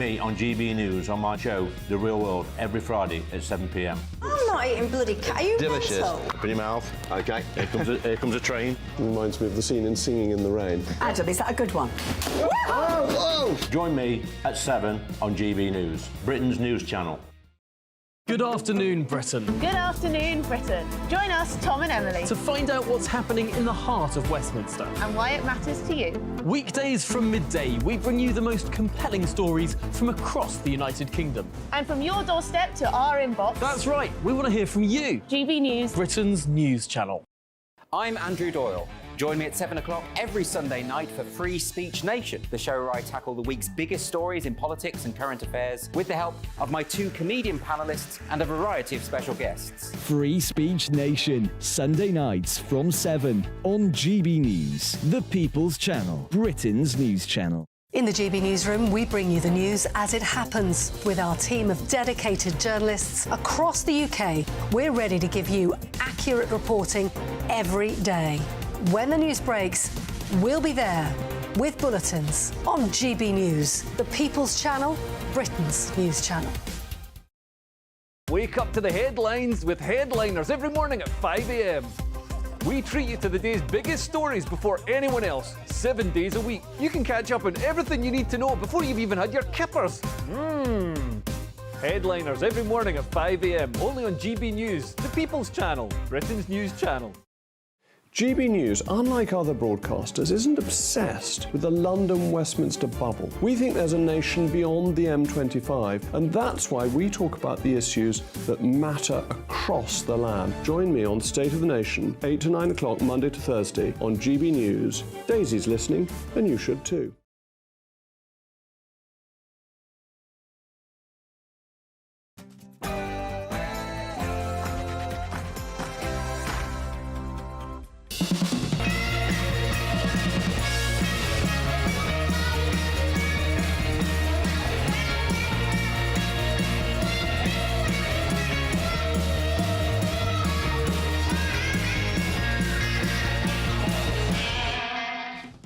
Me on GB News on my show, The Real World, every Friday at 7 p.m. I'm not eating bloody cat. Are you Delicious. mental? Put in your mouth. OK. Here comes a train. Reminds me of the scene in Singing in the Rain. Adam, is that a good one? Whoa! Join me at 7 on GB News, Britain's news channel. Good afternoon, Britain. Good afternoon, Britain. Join us, Tom and Emily, To find out what's happening in the heart of Westminster. and why it matters to you. Weekdays from midday, we bring you the most compelling stories from across the United Kingdom. And from your doorstep to our inbox, That's right, we want to hear from you, GB News. Britain's news channel. I'm Andrew Doyle. Join me at 7 o'clock every Sunday night for Free Speech Nation, the show where I tackle the week's biggest stories in politics and current affairs with the help of my two comedian panellists and a variety of special guests. Free Speech Nation, Sunday nights from 7 on GB News, the People's Channel, Britain's news channel. In the GB Newsroom, we bring you the news as it happens. With our team of dedicated journalists across the UK, we're ready to give you accurate reporting every day. When the news breaks, we'll be there with bulletins on GB News, the People's Channel, Britain's news channel. Wake up to the headlines with Headliners every morning at 5 a.m. We treat you to the day's biggest stories before anyone else, 7 days a week. You can catch up on everything you need to know before you've even had your kippers. Headliners every morning at 5 a.m. only on GB News, the People's Channel, Britain's news channel. GB News, unlike other broadcasters, isn't obsessed with the London-Westminster bubble. We think there's a nation beyond the M25, and that's why we talk about the issues that matter across the land. Join me on State of the Nation, 8 to 9 o'clock, Monday to Thursday, on GB News. Daisy's listening, and you should too.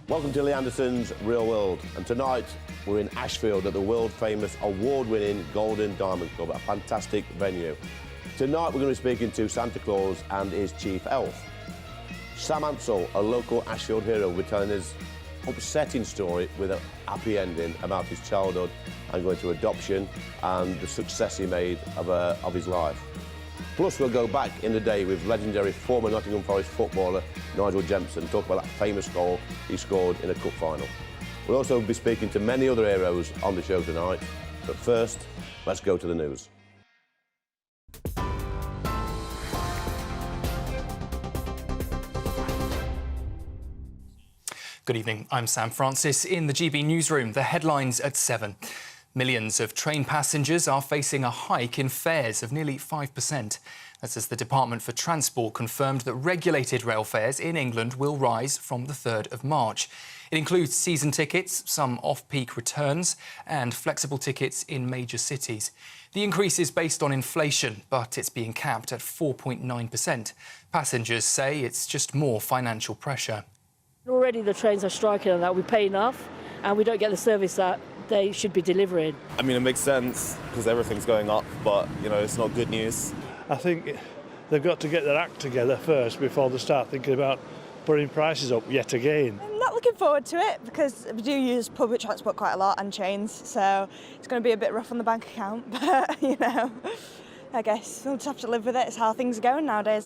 Welcome to Lee Anderson's Real World. And tonight we're in Ashfield at the world-famous, award-winning Golden Diamond Club, a fantastic venue. Tonight we're going to be speaking to Santa Claus and his chief elf. Sam Ansell, a local Ashfield hero, will be telling us an upsetting story with a happy ending about his childhood and going to adoption and the success he made of his life. Plus, we'll go back in the day with legendary former Nottingham Forest footballer Nigel Jemson, talk about that famous goal he scored in a cup final. We'll also be speaking to many other heroes on the show tonight. But first, let's go to the news. Good evening, I'm Sam Francis in the GB Newsroom. The headlines at 7. Millions of train passengers are facing a hike in fares of nearly 5%. That's as the Department for Transport confirmed that regulated rail fares in England will rise from the 3rd of March. It includes season tickets, some off-peak returns and flexible tickets in major cities. The increase is based on inflation, but it's being capped at 4.9%. Passengers say it's just more financial pressure. Already the trains are striking on that. We pay enough and we don't get the service that they should be delivering. I mean, it makes sense because everything's going up, but, you know, it's not good news. I think they've got to get their act together first before they start thinking about putting prices up yet again. I'm not looking forward to it because we do use public transport quite a lot and trains, so it's going to be a bit rough on the bank account, but, you know, I guess we'll just have to live with it. It's how things are going nowadays.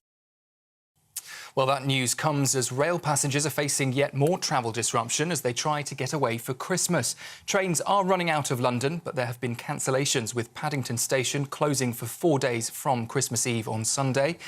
Well, that news comes as rail passengers are facing yet more travel disruption as they try to get away for Christmas. Trains are running out of London, but there have been cancellations, with Paddington Station closing for 4 days from Christmas Eve on Sunday.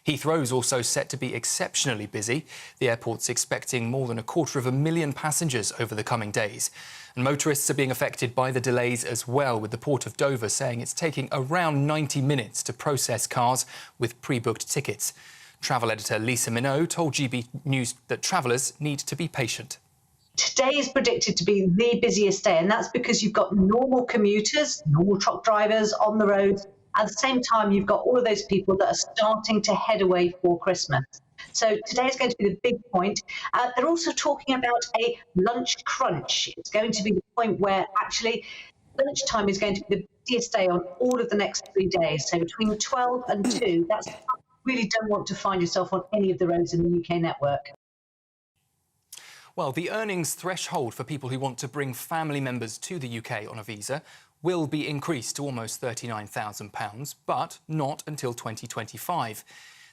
Heathrow's also set to be exceptionally busy. The airport's expecting more than 250,000 passengers over the coming days. And motorists are being affected by the delays as well, with the Port of Dover saying it's taking around 90 minutes to process cars with pre-booked tickets. Travel editor Lisa Minot told GB News that travellers need to be patient. Today is predicted to be the busiest day, and that's because you've got normal commuters, normal truck drivers on the roads. At the same time, you've got all of those people that are starting to head away for Christmas. So today is going to be the big point. They're also talking about a lunch crunch. It's going to be the point where actually Lunchtime is going to be the busiest day on all of the next 3 days. So between 12 and 2, that's you really don't want to find yourself on any of the roads in the UK network. Well, the earnings threshold for people who want to bring family members to the UK on a visa will be increased to almost £39,000, but not until 2025.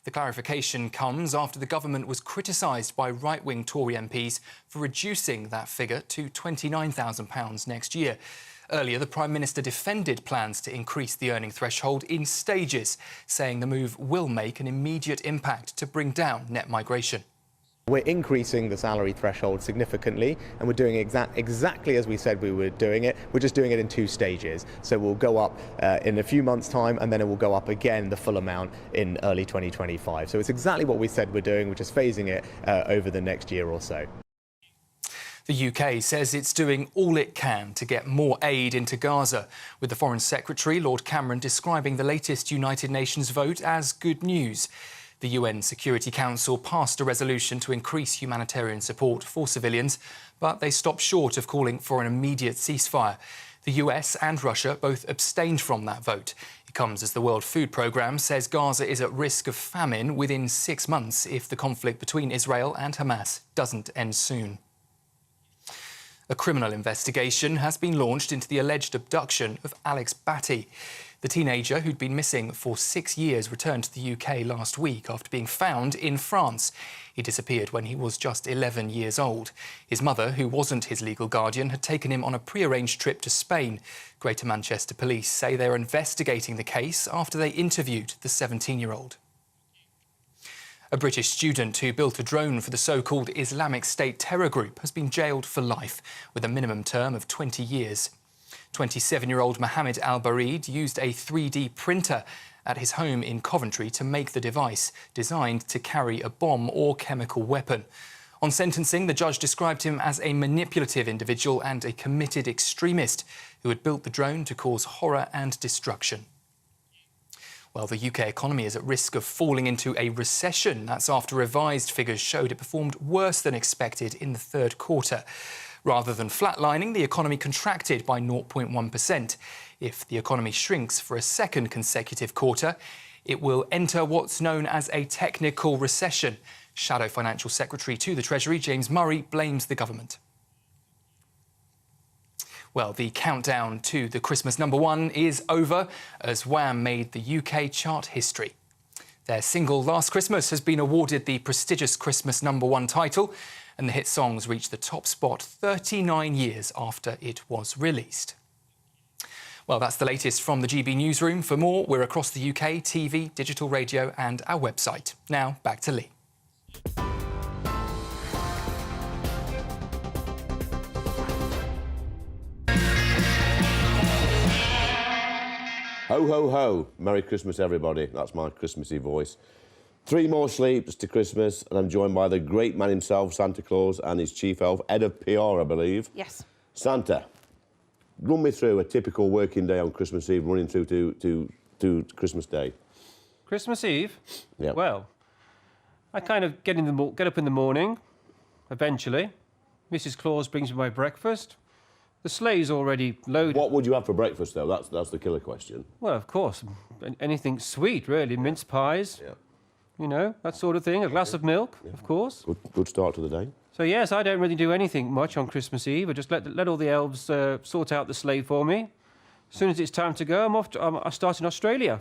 The clarification comes after the government was criticised by right-wing Tory MPs for reducing that figure to £29,000 next year. Earlier, the Prime Minister defended plans to increase the earning threshold in stages, saying the move will make an immediate impact to bring down net migration. We're increasing the salary threshold significantly, and we're doing exactly as we said we were doing it. We're just doing it in 2 stages. So we'll go up in a few months' time, and then it will go up again the full amount in early 2025. So it's exactly what we said we're doing. We're just phasing it over the next year or so. The UK says it's doing all it can to get more aid into Gaza, with the Foreign Secretary, Lord Cameron, describing the latest United Nations vote as good news. The UN Security Council passed a resolution to increase humanitarian support for civilians, but they stopped short of calling for an immediate ceasefire. The US and Russia both abstained from that vote. It comes as the World Food Programme says Gaza is at risk of famine within 6 months if the conflict between Israel and Hamas doesn't end soon. A criminal investigation has been launched into the alleged abduction of Alex Batty. The teenager, who'd been missing for 6 years, returned to the UK last week after being found in France. He disappeared when he was just 11 years old. His mother, who wasn't his legal guardian, had taken him on a pre-arranged trip to Spain. Greater Manchester Police say they're investigating the case after they interviewed the 17-year-old. A British student who built a drone for the so-called Islamic State terror group has been jailed for life, with a minimum term of 20 years. 27-year-old Mohammed Al-Barid used a 3D printer at his home in Coventry to make the device, designed to carry a bomb or chemical weapon. On sentencing, the judge described him as a manipulative individual and a committed extremist who had built the drone to cause horror and destruction. Well, the UK economy is at risk of falling into a recession. That's after revised figures showed it performed worse than expected in the third quarter. Rather than flatlining, the economy contracted by 0.1%. If the economy shrinks for a second consecutive quarter, it will enter what's known as a technical recession. Shadow Financial Secretary to the Treasury, James Murray, blames the government. Well, the countdown to the Christmas #1 is over as Wham made the UK chart history. Their single Last Christmas has been awarded the prestigious Christmas #1 title, and the hit songs reached the top spot 39 years after it was released. Well, that's the latest from the GB Newsroom. For more, we're across the UK, TV, digital radio and our website. Now, back to Lee. Ho, ho, ho. Merry Christmas, everybody. That's my Christmassy voice. 3 more sleeps to Christmas, and I'm joined by the great man himself, Santa Claus, and his chief elf, Ed of PR, I believe. Yes. Santa, run me through a typical working day on Christmas Eve, running through to Christmas Day. Christmas Eve? Yeah. Well, I kind of get up in the morning, eventually. Mrs. Claus brings me my breakfast. The sleigh's already loaded. What would you have for breakfast, though? That's the killer question. Well, of course, anything sweet, really. Mince pies, you know, that sort of thing. A glass of milk, of course. Good start to the day. So, yes, I don't really do anything much on Christmas Eve. I just let all the elves sort out the sleigh for me. As soon as it's time to go, I start in Australia.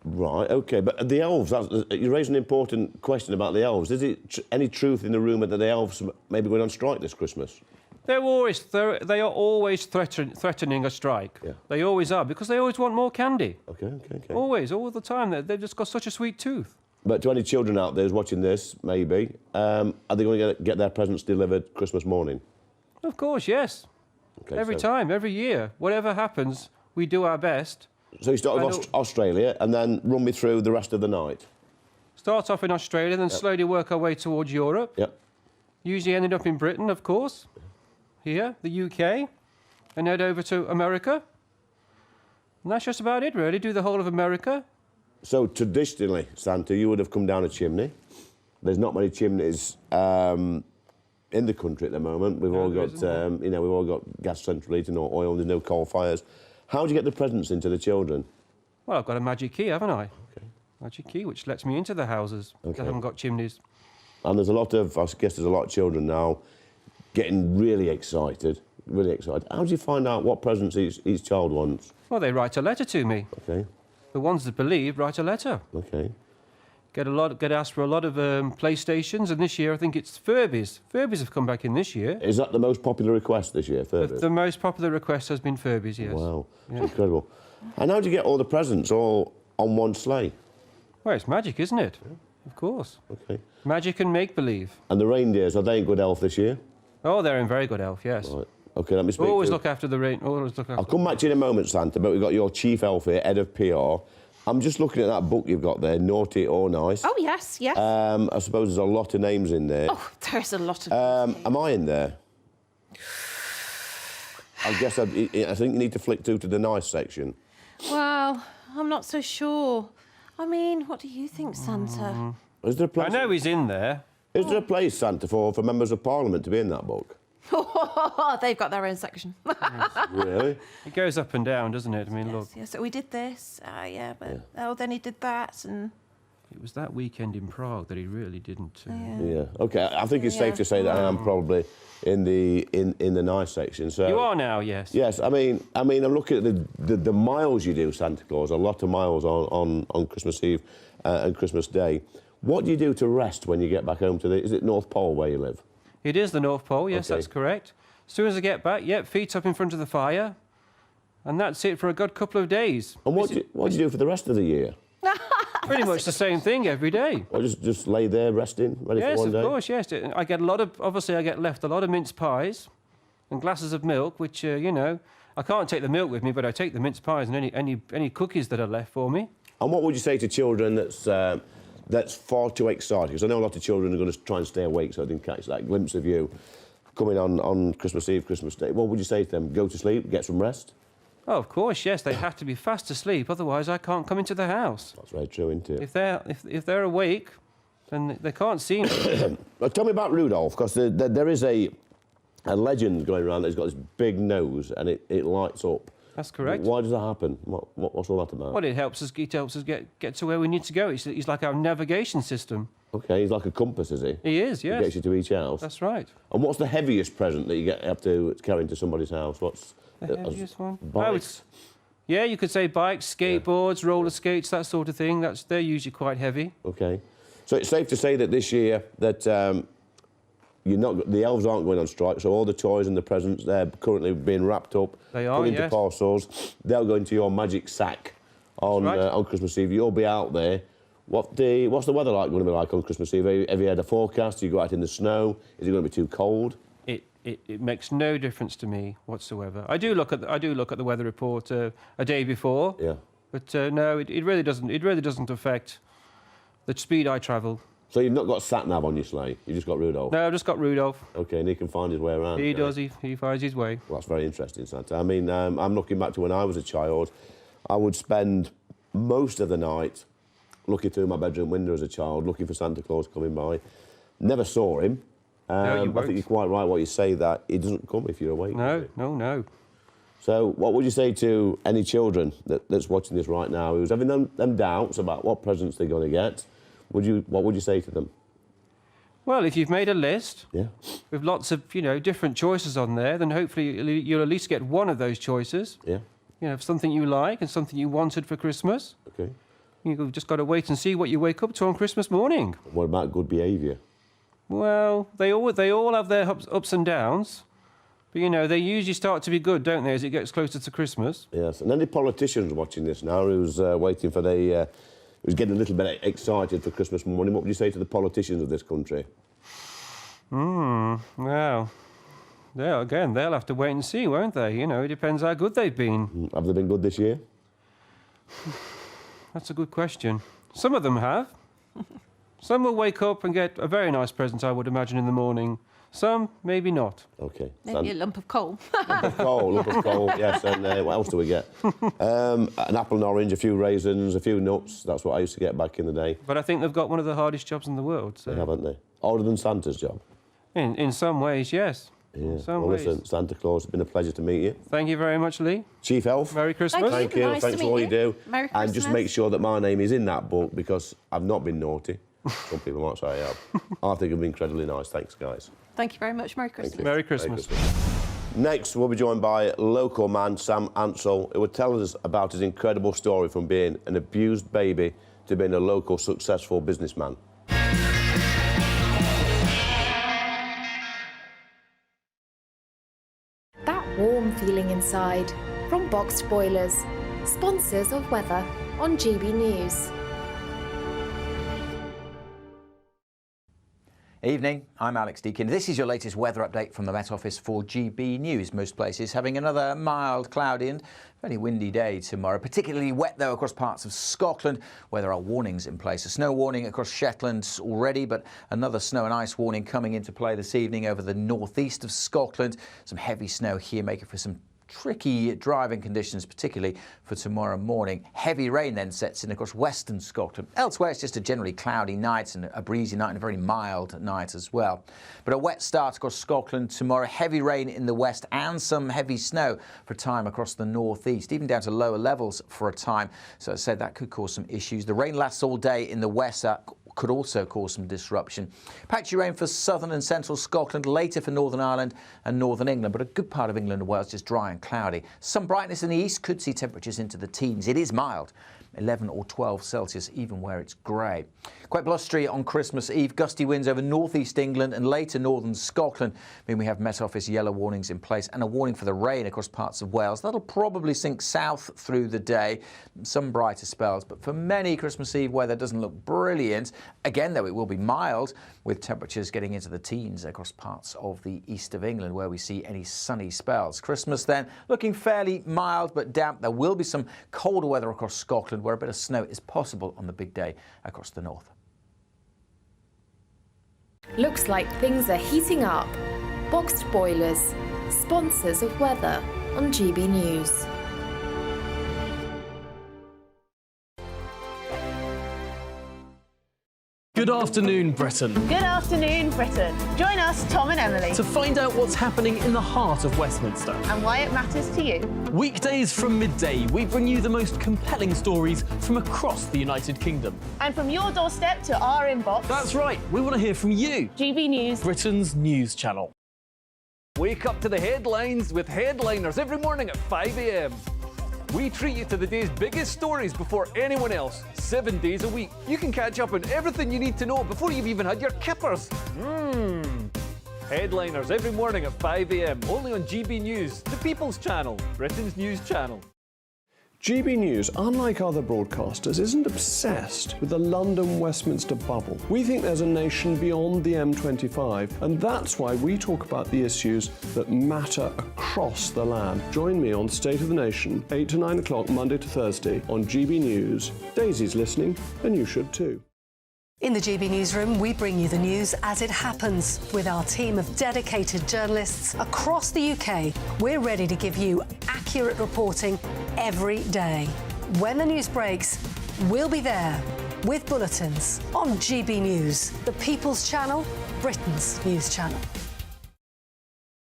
Right, OK. But the elves, you raise an important question about the elves. Is it any truth in the rumour that the elves may be going on strike this Christmas? They are always threatening a strike. Yeah. They always are, because they always want more candy. OK. Always, all the time. They've just got such a sweet tooth. But to any children out there who's watching this, maybe, are they going to get their presents delivered Christmas morning? Of course, yes. Okay, every time, every year. Whatever happens, we do our best. So you start with Australia and then run me through the rest of the night? Start off in Australia, then slowly work our way towards Europe. Yep. Usually ended up in Britain, of course. Here, the UK, and head over to America. And that's just about it, really. Do the whole of America. So traditionally, Santa, you would have come down a chimney. There's not many chimneys in the country at the moment. We've all got, you know, we've all got gas central heating or oil. There's no coal fires. How do you get the presents into the children? Well, I've got a magic key, haven't I? Okay. Magic key, which lets me into the houses that haven't got chimneys. And there's a lot of, I guess there's a lot of children now getting really excited, really excited. How do you find out what presents each child wants? Well, they write a letter to me. Okay. The ones that believe write a letter. Okay. Get asked for a lot of PlayStations, and this year I think it's Furbies. Furbies have come back in this year. Is that the most popular request this year, Furbies? The most popular request has been Furbies, yes. Wow, it's incredible. And how do you get all the presents all on one sleigh? Well, it's magic, isn't it? Yeah. Of course. Okay. Magic and make-believe. And the reindeers, are they in good health this year? Oh, they're in very good health, yes. Right. Okay, let me speak Always to... look after the rain. Always look after... I'll come back to you in a moment, Santa, but we've got your chief elf here, head of PR. I'm just looking at that book you've got there, Naughty or Nice. Oh, yes, yes. I suppose there's a lot of names in there. Oh, there's a lot of names. Am I in there? I guess I think you need to flick to the nice section. Well, I'm not so sure. I mean, what do you think, Santa? Is there a place... I know he's in there. Is there a place, Santa, for members of Parliament to be in that book? They've got their own section. Really? It goes up and down, doesn't it? I mean, look. Yeah, so we did this, oh, then he did that, and... It was that weekend in Prague that he really didn't... Yeah. Okay, I think it's safe to say that I am probably in the nice section. So you are now, yes. Yes, I mean, I'm looking at the miles you do, Santa Claus. A lot of miles on Christmas Eve and Christmas Day. What do you do to rest when you get back home to the... Is it North Pole where you live? It is the North Pole, yes, Okay. that's correct. As soon as I get back, feet up in front of the fire, and that's it for a good couple of days. And what do you do for the rest of the year? Pretty much the same thing every day. Or just lay there resting, ready for one day? Yes, of course, yes. I get a lot of... Obviously, I get left a lot of mince pies and glasses of milk, which, you know... I can't take the milk with me, but I take the mince pies and any cookies that are left for me. And what would you say to children that's far too excited? Because I know a lot of children are going to try and stay awake, so I didn't catch that glimpse of you coming on Christmas Eve, Christmas Day. What would you say to them? Go to sleep, get some rest? Oh, of course, yes. They have to be fast asleep, otherwise I can't come into the house. That's very true, isn't it? If they're awake, then they can't see me. Well, tell me about Rudolph, because there is a legend going around that he's got this big nose and it lights up. That's correct. Why does that happen? What's all that about? Well, it helps us get to where we need to go. He's like our navigation system. OK, he's like a compass, is he? He is, yes. He gets you to each house? That's right. And what's the heaviest present that you have to carry into somebody's house? What's the heaviest one? Bikes? Yeah, you could say bikes, skateboards, roller skates, that sort of thing. They're usually quite heavy. OK. So it's safe to say that this year that the elves aren't going on strike, so all the toys and the presents, they're currently being wrapped up, they are, put into parcels. They'll go into your magic sack on Christmas Eve. You'll be out there. What's the weather going to be like on Christmas Eve? Have you had a forecast? Do you go out in the snow? Is it going to be too cold? It makes no difference to me whatsoever. I do look at the weather report a day before. Yeah. But no, it really doesn't. It really doesn't affect the speed I travel. So you've not got sat-nav on your sleigh? You've just got Rudolph? No, I've just got Rudolph. OK, and he can find his way around? He does, he finds his way. Well, that's very interesting, Santa. I mean, I'm looking back to when I was a child. I would spend most of the night looking through my bedroom window as a child, looking for Santa Claus coming by. Never saw him. No, you I think you're quite right what you say, that he doesn't come if you're awake. No. So what would you say to any children that's watching this right now who's having them doubts about what presents they're going to get? What would you say to them? Well, if you've made a list with lots of, different choices on there, then hopefully you'll at least get one of those choices. Yeah. Something you like and something you wanted for Christmas. OK. You've just got to wait and see what you wake up to on Christmas morning. What about good behaviour? Well, they all have their ups and downs. But, they usually start to be good, don't they, as it gets closer to Christmas? Yes. And any politicians watching this now who's waiting for who's getting a little bit excited for Christmas morning, what would you say to the politicians of this country? Well, they'll have to wait and see, won't they? It depends how good they've been. Have they been good this year? That's a good question. Some of them have. Some will wake up and get a very nice present, I would imagine, in the morning. Some, maybe not. OK. Maybe a lump of coal. Lump of coal, yes. And what else do we get? An apple and orange, a few raisins, a few nuts. That's what I used to get back in the day. But I think they've got one of the hardest jobs in the world. So. Haven't they? Harder than Santa's job? In some ways, yes. Yeah. In some Well, ways. listen, Santa Claus, it's been a pleasure to meet you. Thank you very much, Lee. Chief Elf. Merry Christmas. Thank you. Nice Thanks to for all meet you do. Merry And just Christmas. make sure that my name is in that book because I've not been naughty. Some people might say I have. I think I've been incredibly nice. Thanks, guys. Thank you very much. Merry Christmas. Merry Christmas. Next, we'll be joined by local man Sam Ansell, who will tell us about his incredible story from being an abused baby to being a local successful businessman. That warm feeling inside from Boxed Boilers, sponsors of weather on GB News. Evening, I'm Alex Deakin. This is your latest weather update from the Met Office for GB News. Most places having another mild, cloudy and fairly windy day tomorrow. Particularly wet, though, across parts of Scotland, where there are warnings in place. A snow warning across Shetland already, but another snow and ice warning coming into play this evening over the northeast of Scotland. Some heavy snow here, making for some tricky driving conditions, particularly for tomorrow morning. Heavy rain then sets in across western Scotland. Elsewhere, it's just a generally cloudy night and a breezy night and a very mild night as well. But a wet start across Scotland tomorrow. Heavy rain in the west and some heavy snow for a time across the northeast, even down to lower levels for a time. So as I said, that could cause some issues. The rain lasts all day in the west. Could also cause some disruption. Patchy rain for southern and central Scotland, later for Northern Ireland and Northern England, but a good part of England and Wales just dry and cloudy. Some brightness in the east, could see temperatures into the teens. It is mild, 11 or 12 Celsius, even where it's grey. Quite blustery on Christmas Eve. Gusty winds over northeast England and later northern Scotland. We have Met Office yellow warnings in place and a warning for the rain across parts of Wales. That'll probably sink south through the day. Some brighter spells, but for many, Christmas Eve weather doesn't look brilliant. Again, though, it will be mild, with temperatures getting into the teens across parts of the east of England, where we see any sunny spells. Christmas then looking fairly mild but damp. There will be some colder weather across Scotland, where a bit of snow is possible on the big day across the north. Looks like things are heating up. Boxed Boilers, sponsors of weather on GB News. Good afternoon, Britain. Good afternoon, Britain. Join us, Tom and Emily, To find out what's happening in the heart of Westminster. and why it matters to you. Weekdays from midday, we bring you the most compelling stories from across the United Kingdom. And from your doorstep to our inbox. That's right, we want to hear from you. GB News, Britain's news channel. Wake up to the headlines with headliners every morning at 5 a.m. We treat you to the day's biggest stories before anyone else, 7 days a week. You can catch up on everything you need to know before you've even had your kippers. Headliners every morning at 5 a.m. only on GB News, the People's Channel, Britain's news channel. GB News, unlike other broadcasters, isn't obsessed with the London-Westminster bubble. We think there's a nation beyond the M25, and that's why we talk about the issues that matter across the land. Join me on State of the Nation, 8 to 9 o'clock, Monday to Thursday, on GB News. Daisy's listening, and you should too. In the GB Newsroom, we bring you the news as it happens. With our team of dedicated journalists across the UK, we're ready to give you accurate reporting every day. When the news breaks, we'll be there with bulletins on GB News, the People's Channel, Britain's news channel.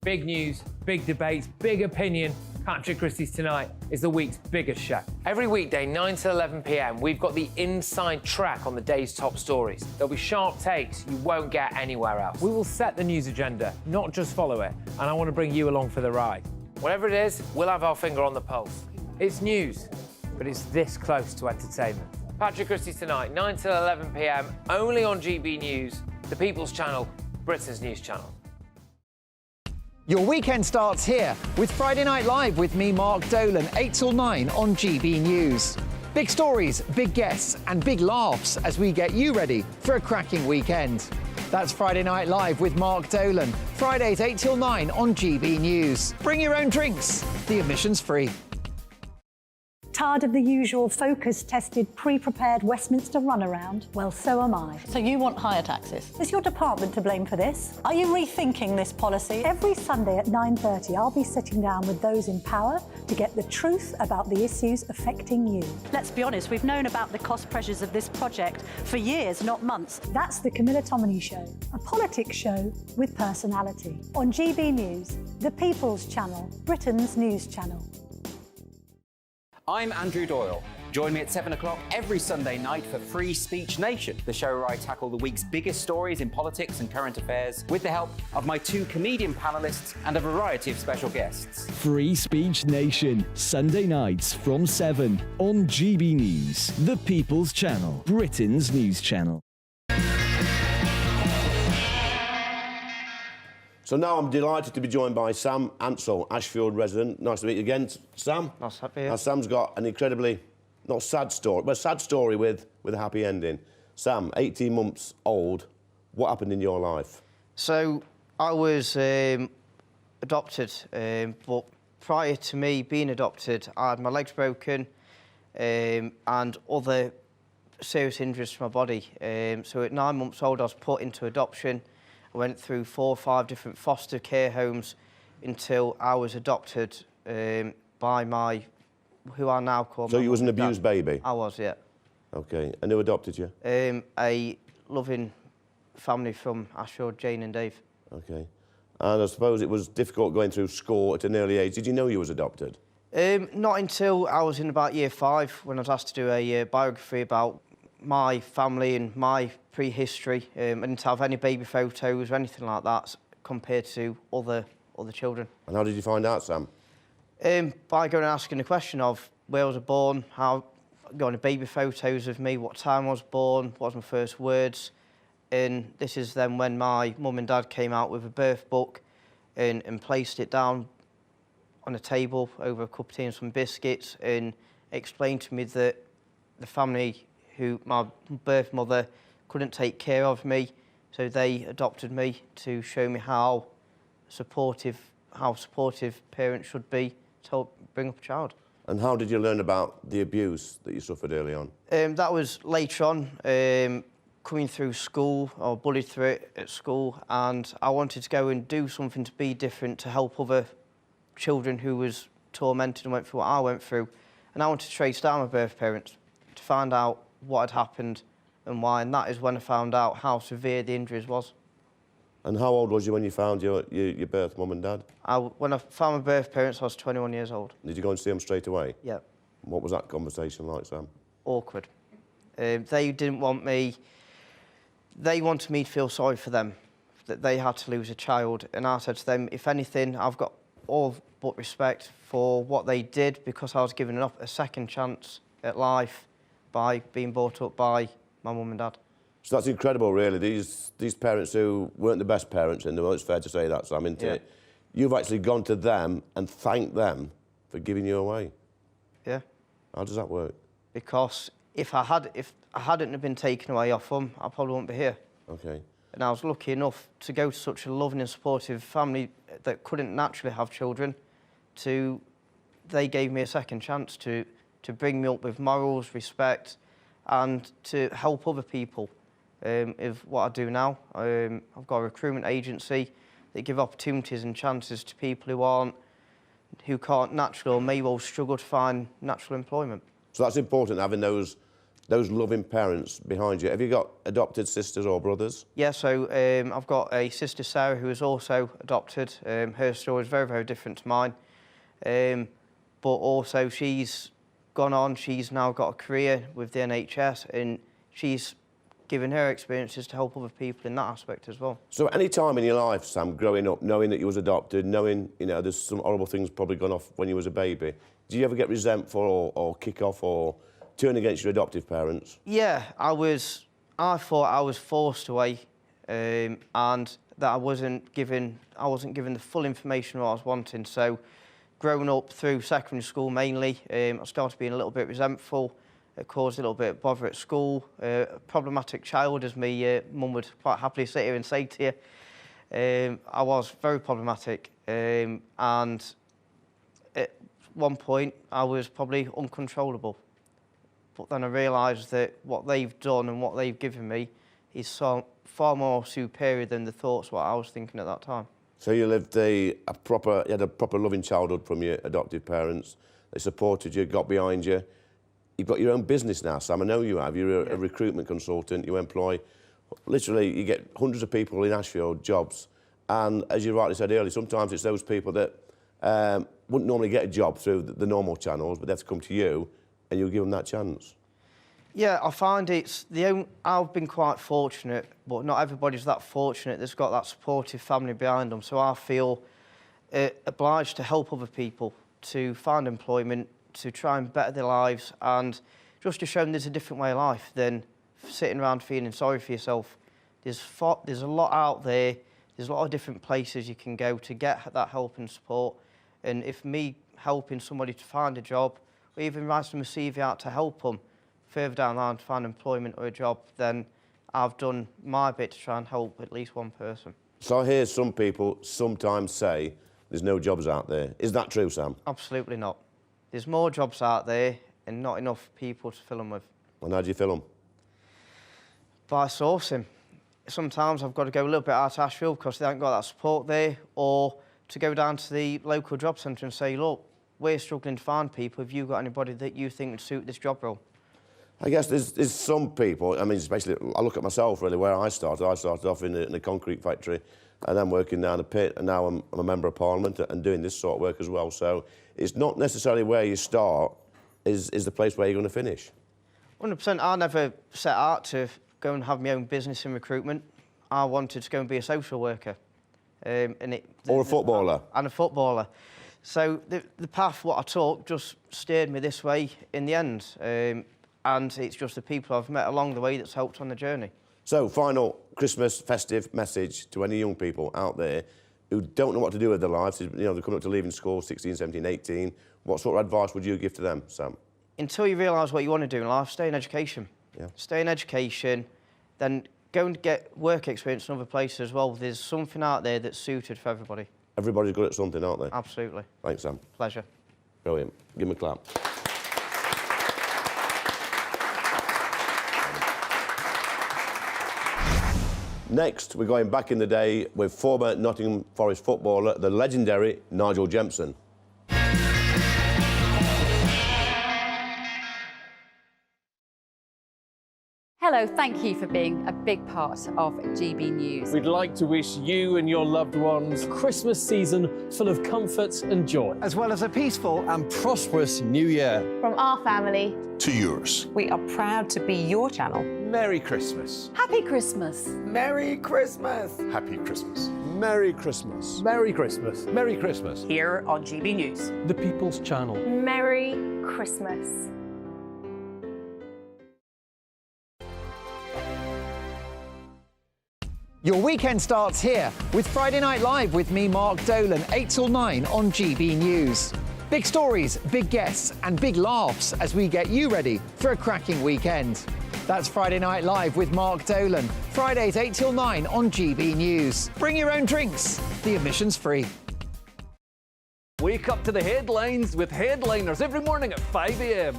Big news, big debates, big opinion. Patrick Christie's Tonight is the week's biggest show. Every weekday, 9 to 11 p.m, we've got the inside track on the day's top stories. There'll be sharp takes you won't get anywhere else. We will set the news agenda, not just follow it, and I want to bring you along for the ride. Whatever it is, we'll have our finger on the pulse. It's news, but it's this close to entertainment. Patrick Christie's Tonight, 9 to 11 p.m, only on GB News, the People's Channel, Britain's news channel. Your weekend starts here with Friday Night Live with me, Mark Dolan, 8 till 9 on GB News. Big stories, big guests and big laughs as we get you ready for a cracking weekend. That's Friday Night Live with Mark Dolan, Fridays 8 till 9 on GB News. Bring your own drinks, the admission's free. Tired of the usual focus-tested, pre-prepared Westminster runaround? Well, so am I. So you want higher taxes? Is your department to blame for this? Are you rethinking this policy? Every Sunday at 9:30, I'll be sitting down with those in power to get the truth about the issues affecting you. Let's be honest, we've known about the cost pressures of this project for years, not months. That's the Camilla Tominey Show, a politics show with personality. On GB News, the People's Channel, Britain's news channel. I'm Andrew Doyle. Join me at 7 o'clock every Sunday night for Free Speech Nation, the show where I tackle the week's biggest stories in politics and current affairs with the help of my 2 comedian panellists and a variety of special guests. Free Speech Nation, Sunday nights from 7 on GB News, the People's Channel, Britain's news channel. So now I'm delighted to be joined by Sam Ansell, Ashfield resident. Nice to meet you again, Sam. Nice to be here. Now, Sam's got an incredibly, not sad story, but a sad story with a happy ending. Sam, 18 months old, what happened in your life? So I was adopted, but prior to me being adopted, I had my legs broken and other serious injuries to my body. So at 9 months old, I was put into adoption. I went through 4 or 5 different foster care homes until I was adopted by my, who I now call. So you was an abused baby? I was, yeah. Okay, and who adopted you? A loving family from Ashfield, Jane and Dave. Okay, and I suppose it was difficult going through school at an early age. Did you know you was adopted? Not until I was in about year 5 when I was asked to do a biography about my family and my prehistory. I didn't have any baby photos or anything like that compared to other children. And how did you find out, Sam? By going and asking the question of where I was born, how going to baby photos of me, what time I was born, what was my first words. And this is then when my mum and dad came out with a birth book and placed it down on a table over a cup of tea and some biscuits and explained to me that the family who my birth mother couldn't take care of me, so they adopted me to show me how supportive parents should be to help bring up a child. And how did you learn about the abuse that you suffered early on? That was later on, coming through school. I was bullied through it at school, and I wanted to go and do something to be different to help other children who was tormented and went through what I went through. And I wanted to trace down my birth parents to find out what had happened and why, and that is when I found out how severe the injuries was. And how old was you when you found your birth mum and dad? When I found my birth parents, I was 21 years old. Did you go and see them straight away? Yeah. What was that conversation like, Sam? Awkward. They didn't want me... They wanted me to feel sorry for them, that they had to lose a child. And I said to them, if anything, I've got all but respect for what they did because I was given a second chance at life by being brought up by my mum and dad. So that's incredible, really. These parents who weren't the best parents in the world, it's fair to say that, Sam, isn't it? You've actually gone to them and thanked them for giving you away. Yeah. How does that work? Because if I hadn't have been taken away off them, I probably wouldn't be here. Okay. And I was lucky enough to go to such a loving and supportive family that couldn't naturally have children. They gave me a second chance to bring me up with morals, respect, and to help other people. Is what I do now. I've got a recruitment agency that give opportunities and chances to people who can't naturally or may well struggle to find natural employment. So that's important, having those loving parents behind you. Have you got adopted sisters or brothers? Yeah, so I've got a sister, Sarah, who is also adopted. Her story is very, very different to mine. But also she's gone on, she's now got a career with the NHS and she's given her experiences to help other people in that aspect as well. So any time in your life, Sam, growing up, knowing that you was adopted, knowing, there's some horrible things probably gone off when you was a baby, do you ever get resentful or kick off or turn against your adoptive parents? Yeah, I thought I was forced away and that I wasn't given the full information what I was wanting. So growing up through secondary school mainly, I started being a little bit resentful. It caused a little bit of bother at school. A problematic child, as my mum would quite happily sit here and say to you. I was very problematic. And one point, I was probably uncontrollable. But then I realised that what they've done and what they've given me is so far more superior than the thoughts what I was thinking at that time. So you lived you had a proper loving childhood from your adoptive parents. They supported you, got behind you. You've got your own business now, Sam. I know you have. You're a recruitment consultant. You employ, literally, you get hundreds of people in Ashfield jobs. And as you rightly said earlier, sometimes it's those people that wouldn't normally get a job through the normal channels, but they have to come to you and you'll give them that chance. Yeah, I find I've been quite fortunate, but not everybody's that fortunate that's got that supportive family behind them. So I feel obliged to help other people to find employment, to try and better their lives, and just to show them there's a different way of life than sitting around feeling sorry for yourself. There's a lot out there. There's a lot of different places you can go to get that help and support. And if me helping somebody to find a job, or even writing them a CV out to help them further down the line to find employment or a job, then I've done my bit to try and help at least one person. So I hear some people sometimes say there's no jobs out there. Is that true, Sam? Absolutely not. There's more jobs out there and not enough people to fill them with. And how do you fill them? By sourcing. Sometimes I've got to go a little bit out of Ashfield because they haven't got that support there, or to go down to the local job centre and say, look, we're struggling to find people. Have you got anybody that you think would suit this job role? I guess there's some people, I mean, especially, I look at myself really, where I started. I started off in a concrete factory and then working down a pit, and now I'm a member of Parliament and doing this sort of work as well. So it's not necessarily where you start is the place where you're going to finish. 100%. I never set out to go and have my own business in recruitment. I wanted to go and be a social worker. Or a footballer. And a footballer. So the path what I took just steered me this way in the end. And it's just the people I've met along the way that's helped on the journey. So, final Christmas festive message to any young people out there who don't know what to do with their lives. You know, they're coming up to leaving school, 16, 17, 18. What sort of advice would you give to them, Sam? Until you realise what you want to do in life, stay in education. Yeah. Stay in education, then go and get work experience in other places as well. There's something out there that's suited for everybody. Everybody's good at something, aren't they? Absolutely. Thanks, Sam. Pleasure. Brilliant. Give him a clap. Next, we're going back in the day with former Nottingham Forest footballer, the legendary Nigel Jemson. Hello, thank you for being a big part of GB News. We'd like to wish you and your loved ones a Christmas season full of comfort and joy, as well as a peaceful and prosperous new year. From our family to yours. We are proud to be your channel. Merry Christmas. Happy Christmas. Merry Christmas. Happy Christmas. Merry Christmas. Merry Christmas. Merry Christmas. Here on GB News. The People's Channel. Merry Christmas. Your weekend starts here with Friday Night Live with me, Mark Dolan, 8 till 9 on GB News. Big stories, big guests and big laughs as we get you ready for a cracking weekend. That's Friday Night Live with Mark Dolan, Fridays 8 till 9 on GB News. Bring your own drinks, the admission's free. Wake up to the headlines with headliners every morning at 5 a.m.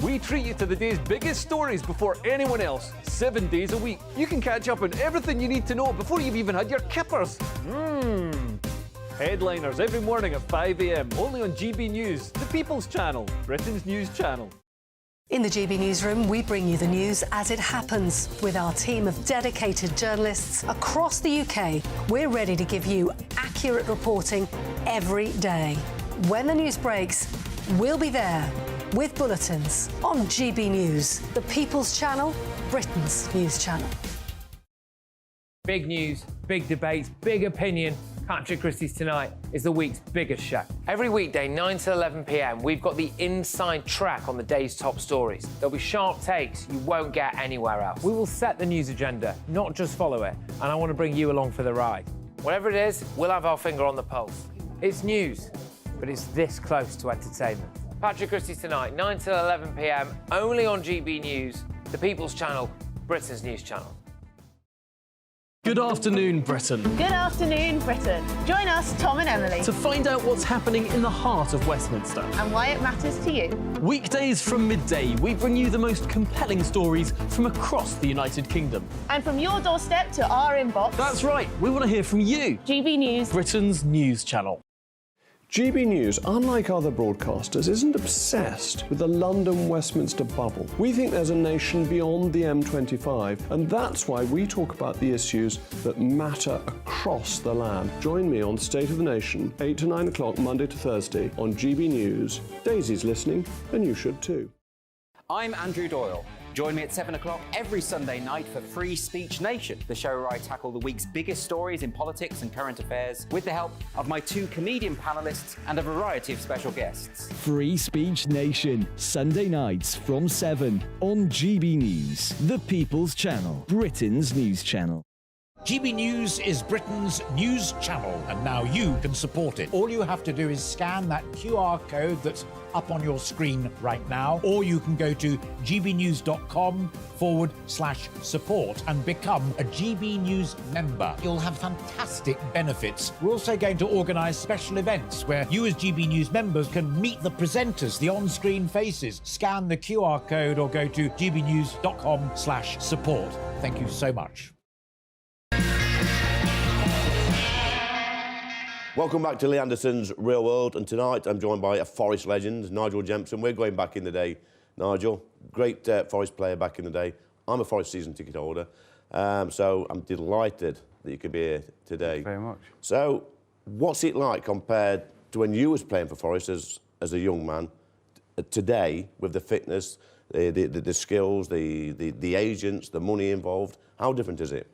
We treat you to the day's biggest stories before anyone else, 7 days a week. You can catch up on everything you need to know before you've even had your kippers. Headliners every morning at 5 a.m, only on GB News, the People's Channel, Britain's news channel. In the GB Newsroom, we bring you the news as it happens. With our team of dedicated journalists across the UK, we're ready to give you accurate reporting every day. When the news breaks, we'll be there with bulletins on GB News, the People's Channel, Britain's news channel. Big news, big debates, big opinion. Patrick Christie's Tonight is the week's biggest show. Every weekday, 9 to 11 p.m, we've got the inside track on the day's top stories. There'll be sharp takes you won't get anywhere else. We will set the news agenda, not just follow it, and I want to bring you along for the ride. Whatever it is, we'll have our finger on the pulse. It's news, but it's this close to entertainment. Patrick Christie's Tonight, 9 to 11 p.m, only on GB News, the People's Channel, Britain's news channel. Good afternoon, Britain. Good afternoon, Britain. Join us, Tom and Emily, To find out what's happening in the heart of Westminster. and why it matters to you. Weekdays from midday, we bring you the most compelling stories from across the United Kingdom. And from your doorstep to our inbox. That's right, we want to hear from you. GB News, Britain's news channel. GB News, unlike other broadcasters, isn't obsessed with the London-Westminster bubble. We think there's a nation beyond the M25, and that's why we talk about the issues that matter across the land. Join me on State of the Nation, 8 to 9 o'clock, Monday to Thursday, on GB News. Daisy's listening, and you should too. I'm Andrew Doyle. Join me at 7 o'clock every Sunday night for Free Speech Nation, the show where I tackle the week's biggest stories in politics and current affairs with the help of my two comedian panellists and a variety of special guests. Free Speech Nation, Sunday nights from 7 on GB News, the People's Channel, Britain's news channel. GB News is Britain's news channel, and now you can support it. All you have to do is scan that QR code that's up on your screen right now, or you can go to gbnews.com/support and become a GB News member. You'll have fantastic benefits. We're also going to organise special events where you as GB News members can meet the presenters, the on-screen faces. Scan the QR code or go to gbnews.com/support. Thank you so much. Welcome back to Lee Anderson's Real World, and tonight I'm joined by a Forest legend, Nigel Jemson. We're going back in the day, Nigel. Great Forest player back in the day. I'm a Forest season ticket holder, so I'm delighted that you could be here today. Thank you very much. So, what's it like compared to when you was playing for Forest as a young man, today with the fitness, the skills, the agents, the money involved? How different is it?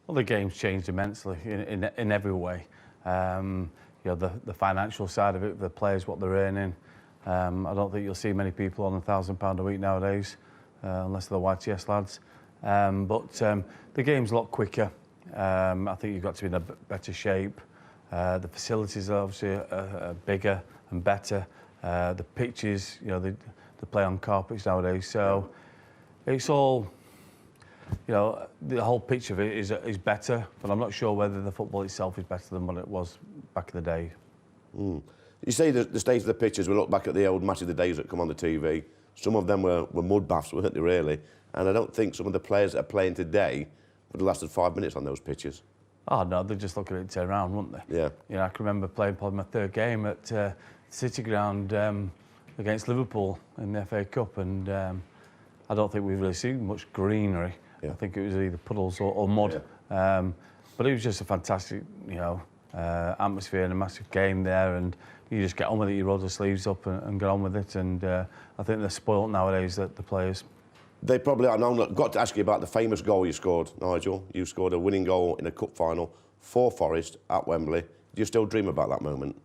Well, the game's changed immensely in every way. You know, the financial side of it, the players, what they're earning. I don't think you'll see many people on £1,000 a week nowadays, unless they're the YTS lads. But the game's a lot quicker. I think you've got to be in a better shape. The facilities are obviously bigger and better. The pitches, you know, they play on carpets nowadays. So it's all, you know, the whole picture of it is better, but I'm not sure whether the football itself is better than what it was back in the day. Mm. You say the state of the pitches, we look back at the old Match of the Days that come on the TV. Some of them were mud baths, weren't they, really? And I don't think some of the players that are playing today would have lasted 5 minutes on those pitches. Oh, no, they'd just look at it and turn around, wouldn't they? Yeah. You know, I can remember playing probably my third game at City Ground against Liverpool in the FA Cup, and I don't think we've really seen much greenery. I think it was either puddles or mud. Yeah. But it was just a fantastic, you know, atmosphere and a massive game there, and you just get on with it, you roll the sleeves up and get on with it, and I think they're spoilt nowadays, the players. They probably are. Now, I've got to ask you about the famous goal you scored, Nigel. You scored a winning goal in a cup final for Forest at Wembley. Do you still dream about that moment?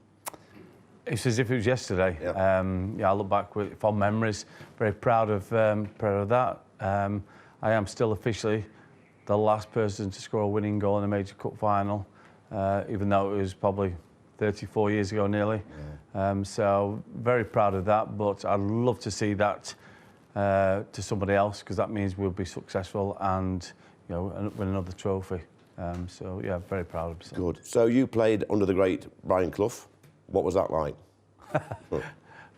It's as if it was yesterday. Yeah, I look back with fond memories. Very proud of that. I am still officially the last person to score a winning goal in a major cup final, even though it was probably 34 years ago nearly. Yeah. So very proud of that, but I'd love to see that to somebody else, because that means we'll be successful and, you know, win another trophy. So yeah, very proud of myself. Good. So you played under the great Brian Clough. What was that like?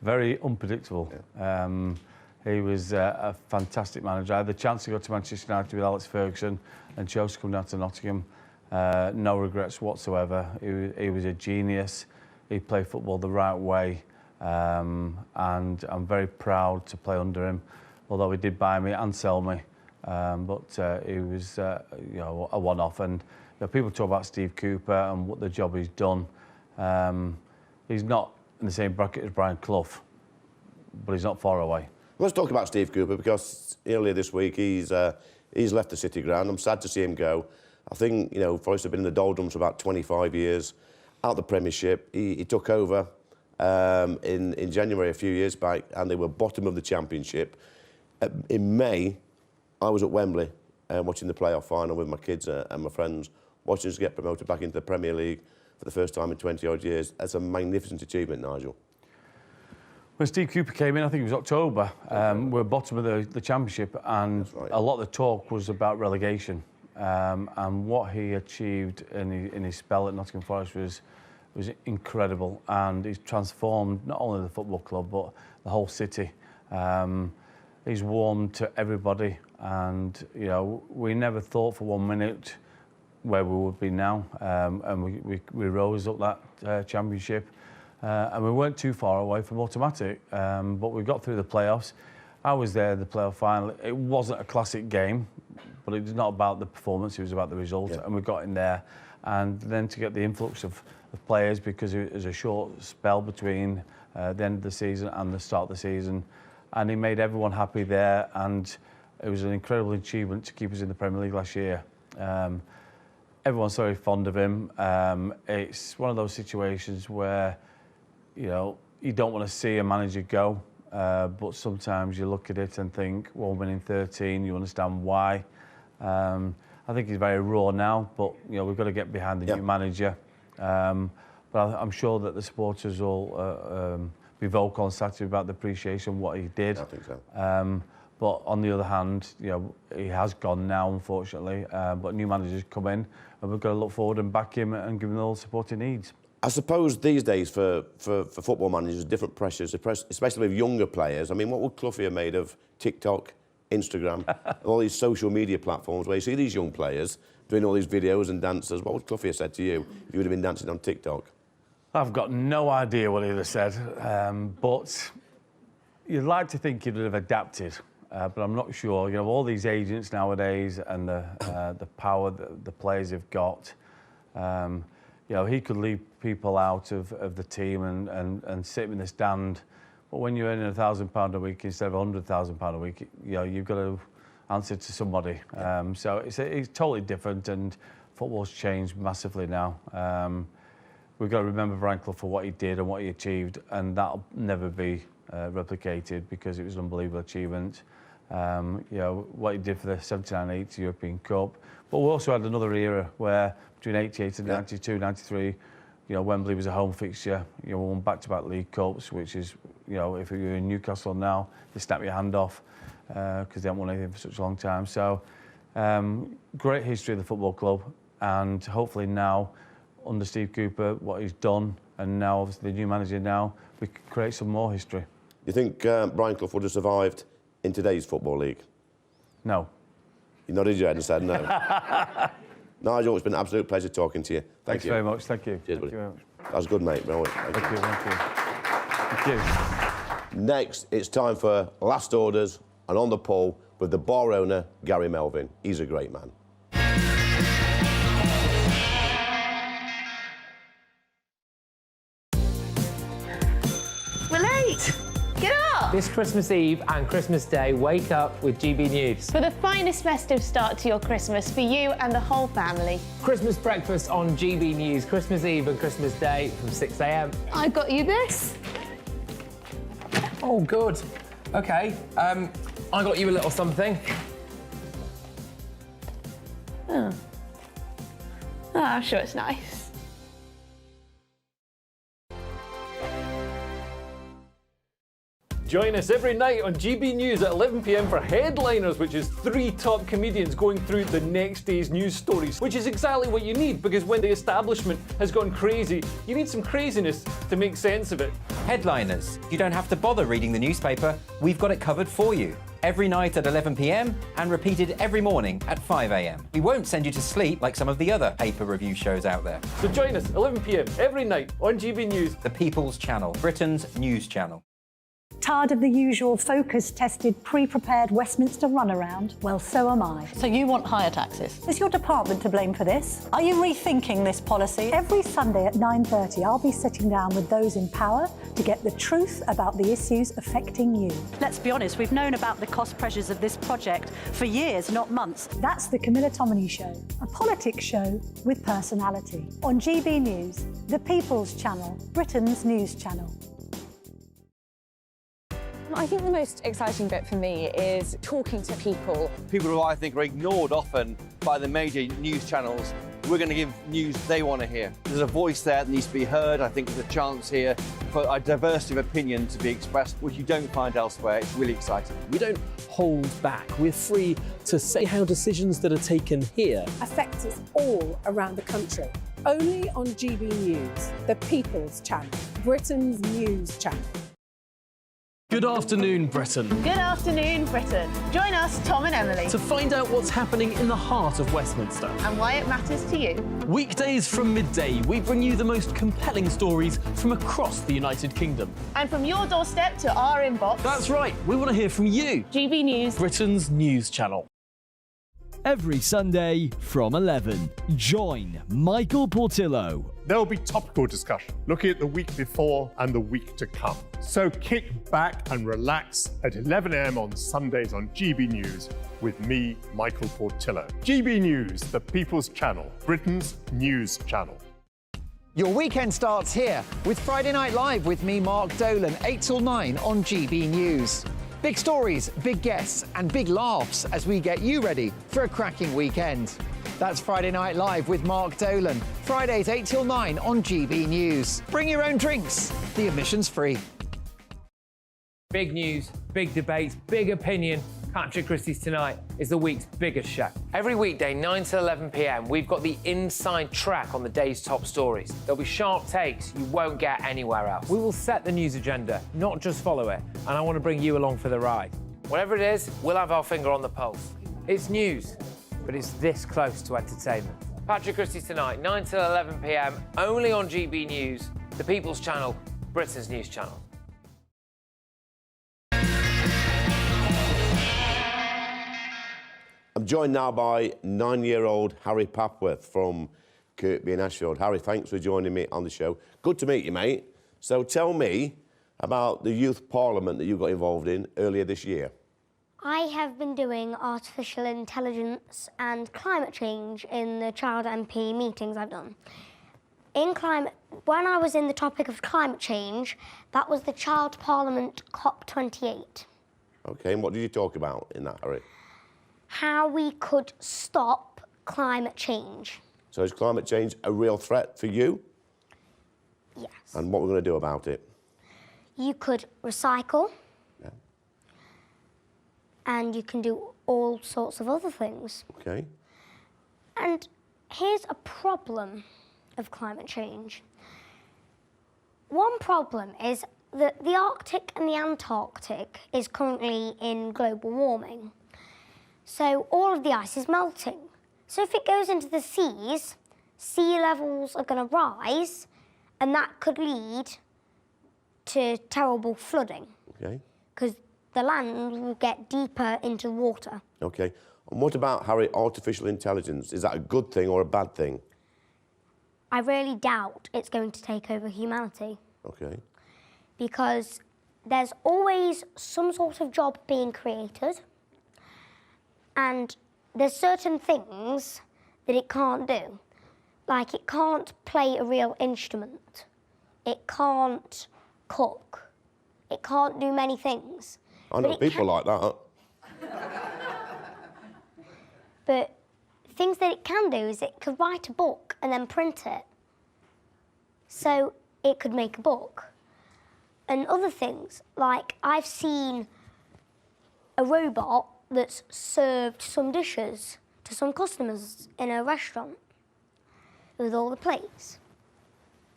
Very unpredictable. Yeah. He was a fantastic manager. I had the chance to go to Manchester United with Alex Ferguson and chose to come down to Nottingham. No regrets whatsoever. He was a genius. He played football the right way, and I'm very proud to play under him, although he did buy me and sell me. But he was you know, a one-off. And you know, people talk about Steve Cooper and what the job he's done. He's not in the same bracket as Brian Clough, but he's not far away. Let's talk about Steve Cooper, because earlier this week he's left the City Ground. I'm sad to see him go. I think, you know, Forest have been in the doldrums for about 25 years, out the Premiership. He took over in January a few years back, and they were bottom of the Championship. In May, I was at Wembley watching the playoff final with my kids and my friends, watching us get promoted back into the Premier League for the first time in 20-odd years. That's a magnificent achievement, Nigel. When Steve Cooper came in, I think it was October, we were bottom of the Championship, and a lot of the talk was about relegation. and what he achieved in his spell at Nottingham Forest was incredible, and he's transformed not only the football club but the whole city. He's warmed to everybody, and you know, we never thought for 1 minute where we would be now, and we rose up that championship, and we weren't too far away from automatic, but we got through the playoffs. I was there in the playoff final. It wasn't a classic game, but it was not about the performance, it was about the result, and we got in there. And then to get the influx of players, because it was a short spell between the end of the season and the start of the season, and he made everyone happy there, and it was an incredible achievement to keep us in the Premier League last year. Everyone's very fond of him. It's one of those situations where, you know, you don't want to see a manager go, but sometimes you look at it and think, well, winning 13, you understand why. I think he's very raw now, but you know, we've got to get behind the new manager. But I'm sure that the supporters will be vocal on Saturday about the appreciation of what he did. I think so. But on the other hand, you know, he has gone now, unfortunately. But new managers come in, and we've got to look forward and back him and give him all the support he needs. I suppose these days for football managers, different pressures, especially with younger players. I mean, what would Cloughie have made of TikTok, Instagram, all these social media platforms where you see these young players doing all these videos and dances? What would Cloughie have said to you if you would have been dancing on TikTok? I've got no idea what he'd have said, but you'd like to think he'd have adapted, but I'm not sure. You know, all these agents nowadays and the power that the players have got, you know, he could leave people out of the team and sit in the stand. But when you're earning £1,000 a week instead of £100,000 a week, you know, you've got to answer to somebody. So it's totally different, and football's changed massively now. We've got to remember Brian Clough for what he did and what he achieved, and that'll never be replicated because it was an unbelievable achievement. You know, what he did for the 79-80 European Cup. But we also had another era where between 88 and 92, 93, you know, Wembley was a home fixture. You know, we won back-to-back League Cups, which is, you know, if you're in Newcastle now, they snap your hand off because they haven't won anything for such a long time. So, great history of the football club, and hopefully now, under Steve Cooper, what he's done, and now obviously the new manager now, we can create some more history. Do you think Brian Clough would have survived in today's Football League? No. You nodded your head and said no. Nigel, it's been an absolute pleasure talking to you. Thanks very much. Thank you. Cheers, buddy. Thank you very much. That was good, mate. Brilliant. Thank you. Thank you. Next, it's time for Last Orders, and on the pole with the bar owner, Gary Melvin. He's a great man. We're late! Get up! This Christmas Eve and Christmas Day, wake up with GB News. For the finest festive start to your Christmas for you and the whole family. Christmas breakfast on GB News, Christmas Eve and Christmas Day from 6 a.m. I got you this. Oh, good. OK, I got you a little something. Oh, I'm sure it's nice. Join us every night on GB News at 11 p.m. for Headliners, which is 3 top comedians going through the next day's news stories, which is exactly what you need, because when the establishment has gone crazy, you need some craziness to make sense of it. Headliners. You don't have to bother reading the newspaper. We've got it covered for you. Every night at 11 p.m. and repeated every morning at 5 a.m. We won't send you to sleep like some of the other paper review shows out there. So join us 11 p.m. every night on GB News. The People's Channel, Britain's news channel. Tired of the usual focus-tested, pre-prepared Westminster runaround? Well, so am I. So you want higher taxes? Is your department to blame for this? Are you rethinking this policy? Every Sunday at 9:30, I'll be sitting down with those in power to get the truth about the issues affecting you. Let's be honest, we've known about the cost pressures of this project for years, not months. That's the Camilla Tominey Show, a politics show with personality. On GB News, the People's Channel, Britain's news channel. I think the most exciting bit for me is talking to people. People who I think are ignored often by the major news channels we're going to give news they want to hear. There's a voice there that needs to be heard. I think there's a chance here for a diversity of opinion to be expressed, which you don't find elsewhere. It's really exciting. We don't hold back. We're free to say how decisions that are taken here affect us all around the country. Only on GB News, the People's Channel, Britain's news channel. Good afternoon, Britain. Good afternoon, Britain. Join us, Tom and Emily, To find out what's happening in the heart of Westminster. and why it matters to you. Weekdays from midday, we bring you the most compelling stories from across the United Kingdom. And from your doorstep to our inbox. That's right, we want to hear from you. GB News, Britain's news channel. Every Sunday from 11, join Michael Portillo. There'll be topical discussion, looking at the week before and the week to come. So kick back and relax at 11 a.m. on Sundays on GB News with me, Michael Portillo. GB News, the People's Channel, Britain's news channel. Your weekend starts here with Friday Night Live with me, Mark Dolan, 8 till 9 on GB News. Big stories, big guests, and big laughs as we get you ready for a cracking weekend. That's Friday Night Live with Mark Dolan, Fridays 8 till 9 on GB News. Bring your own drinks, the admission's free. Big news, big debates, big opinion. Patrick Christie's Tonight is the week's biggest show. Every weekday, 9 to 11 p.m, we've got the inside track on the day's top stories. There'll be sharp takes you won't get anywhere else. We will set the news agenda, not just follow it, and I want to bring you along for the ride. Whatever it is, we'll have our finger on the pulse. It's news, but it's this close to entertainment. Patrick Christie's Tonight, 9 to 11 p.m, only on GB News, the People's Channel, Britain's news channel. I'm joined now by 9-year-old Harry Papworth from Kirkby in Ashfield. Harry, thanks for joining me on the show. Good to meet you, mate. So tell me about the youth parliament that you got involved in earlier this year. I have been doing artificial intelligence and climate change in the child MP meetings I've done. When I was in the topic of climate change, that was the Child Parliament COP28. OK, and what did you talk about in that, Harry? How we could stop climate change. So is climate change a real threat for you? Yes. And what we're going to do about it? You could recycle. Yeah. And you can do all sorts of other things. OK. And here's a problem of climate change. One problem is that the Arctic and the Antarctic is currently in global warming. So all of the ice is melting. So if it goes into the seas, sea levels are going to rise, and that could lead to terrible flooding. OK. Because the land will get deeper into the water. OK. And what about, Harry, artificial intelligence? Is that a good thing or a bad thing? I really doubt it's going to take over humanity. OK. Because there's always some sort of job being created, and there's certain things that it can't do. Like, it can't play a real instrument. It can't cook. It can't do many things. I know people like that. But things that it can do is it could write a book and then print it. So it could make a book. And other things, like I've seen a robot that's served some dishes to some customers in a restaurant with all the plates.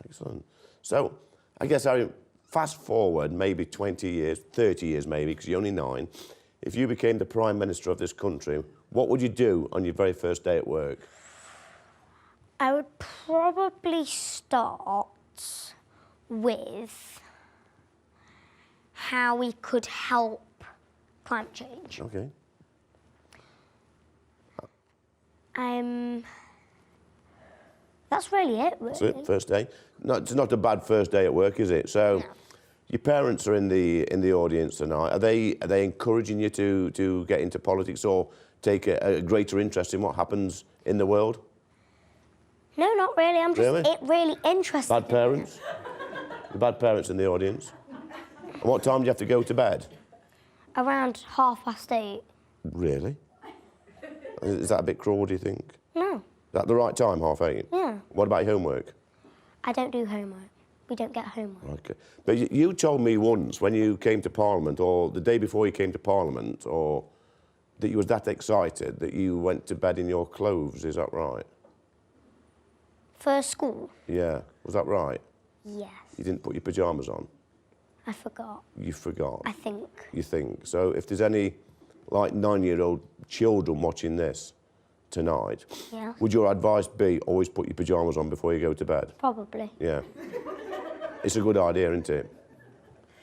Excellent. So, I guess, Harry, fast forward maybe 20 years, 30 years maybe, because you're only 9. If you became the Prime Minister of this country, what would you do on your very first day at work? I would probably start with how we could help climate change. OK. That's really it, really. That's it, first day. No, it's not a bad first day at work, is it? So, no. Your parents are in the audience tonight. Are they encouraging you to get into politics or take a greater interest in what happens in the world? No, not really. I'm just really interested. Bad parents? The bad parents in the audience. And what time do you have to go to bed? Around 8:30. Really? Is that a bit cruel, do you think? No, that the right time, 8:30? Yeah. What about your homework? I don't do homework. We don't get homework. Okay. But you told me once when you came to Parliament, or the day before you came to Parliament, or that you was that excited that you went to bed in your clothes. Is that right? For school? Yeah. Was that right? Yes. You didn't put your pyjamas on? I forgot. You forgot? I think. You think? So if there's any, like, 9-year-old children watching this tonight, Yeah. would your advice be always put your pyjamas on before you go to bed? Probably. Yeah. It's a good idea, isn't it?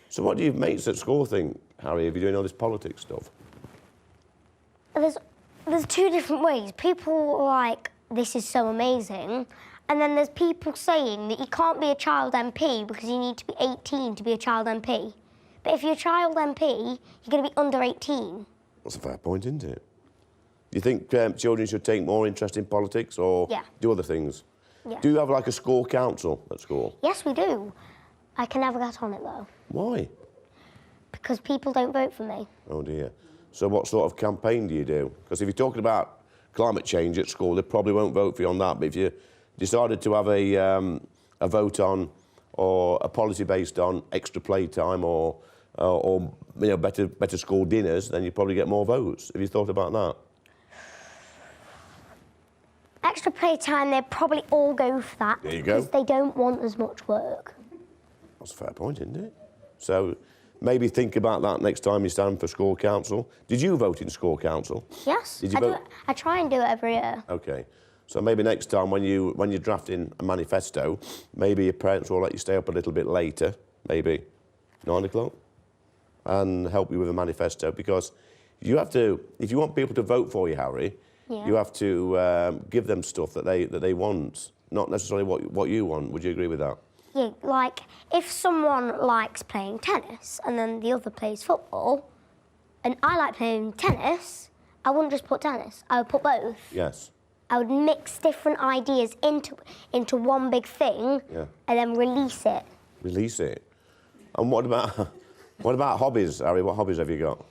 So what do your mates at school think, Harry, if you're doing all this politics stuff? There's two different ways. People are like, this is so amazing. And then there's people saying that you can't be a child MP because you need to be 18 to be a child MP. But if you're a child MP, you're going to be under 18. That's a fair point, isn't it? Do you think children should take more interest in politics or do other things? Yeah. Do you have, like, a school council at school? Yes, we do. I can never get on it, though. Why? Because people don't vote for me. Oh, dear. So what sort of campaign do you do? Because if you're talking about climate change at school, they probably won't vote for you on that. But if you decided to have a vote on, or a policy based on extra playtime or you know, better school dinners, then you probably get more votes. Have you thought about that? Extra playtime, they'd probably all go for that. There you go. Because they don't want as much work. That's a fair point, isn't it? So maybe think about that next time you stand for school council. Did you vote in school council? Yes, Did you I vote? I try and do it every year. OK. So maybe next time when you're drafting a manifesto, maybe your parents will let you stay up a little bit later, maybe 9 o'clock, and help you with a manifesto, because you have to, if you want people to vote for you, Harry, you have to give them stuff that they want, not necessarily what you want. Would you agree with that? Yeah, like, if someone likes playing tennis and then the other plays football, and I like playing tennis, I wouldn't just put tennis, I would put both. Yes. I would mix different ideas into one big thing and then release it. Release it. And what about hobbies, Harry? What hobbies have you got?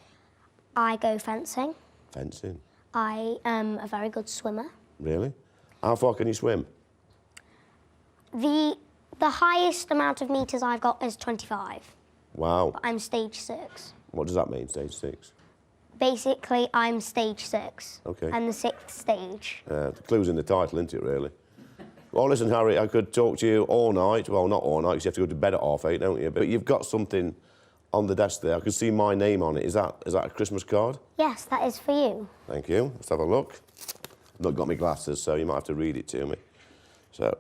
I go fencing. Fencing. I am a very good swimmer. Really? How far can you swim? The highest amount of metres I've got is 25. Wow. But I'm stage 6. What does that mean, stage 6? Basically, I'm stage 6. OK. I'm the 6th stage. The clue's in the title, isn't it, really? Well, listen, Harry, I could talk to you all night. Well, not all night, because you have to go to bed at 8:30, don't you? But you've got something on the desk there. I can see my name on it. Is that a Christmas card? Yes, that is for you. Thank you. Let's have a look. I've not got my glasses, so you might have to read it to me. So,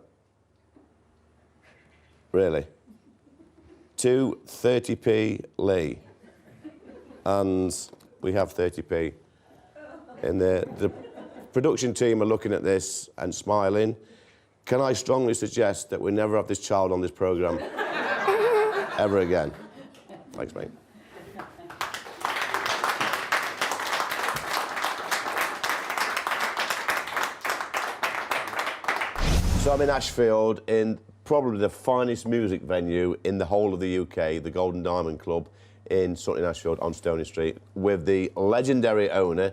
really? To 30p Lee. And we have 30p in there. The production team are looking at this and smiling. Can I strongly suggest that we never have this child on this programme ever again? Thanks, mate. So I'm in Ashfield in probably the finest music venue in the whole of the UK, the Golden Diamond Club in Sutton Ashfield on Stony Street, with the legendary owner,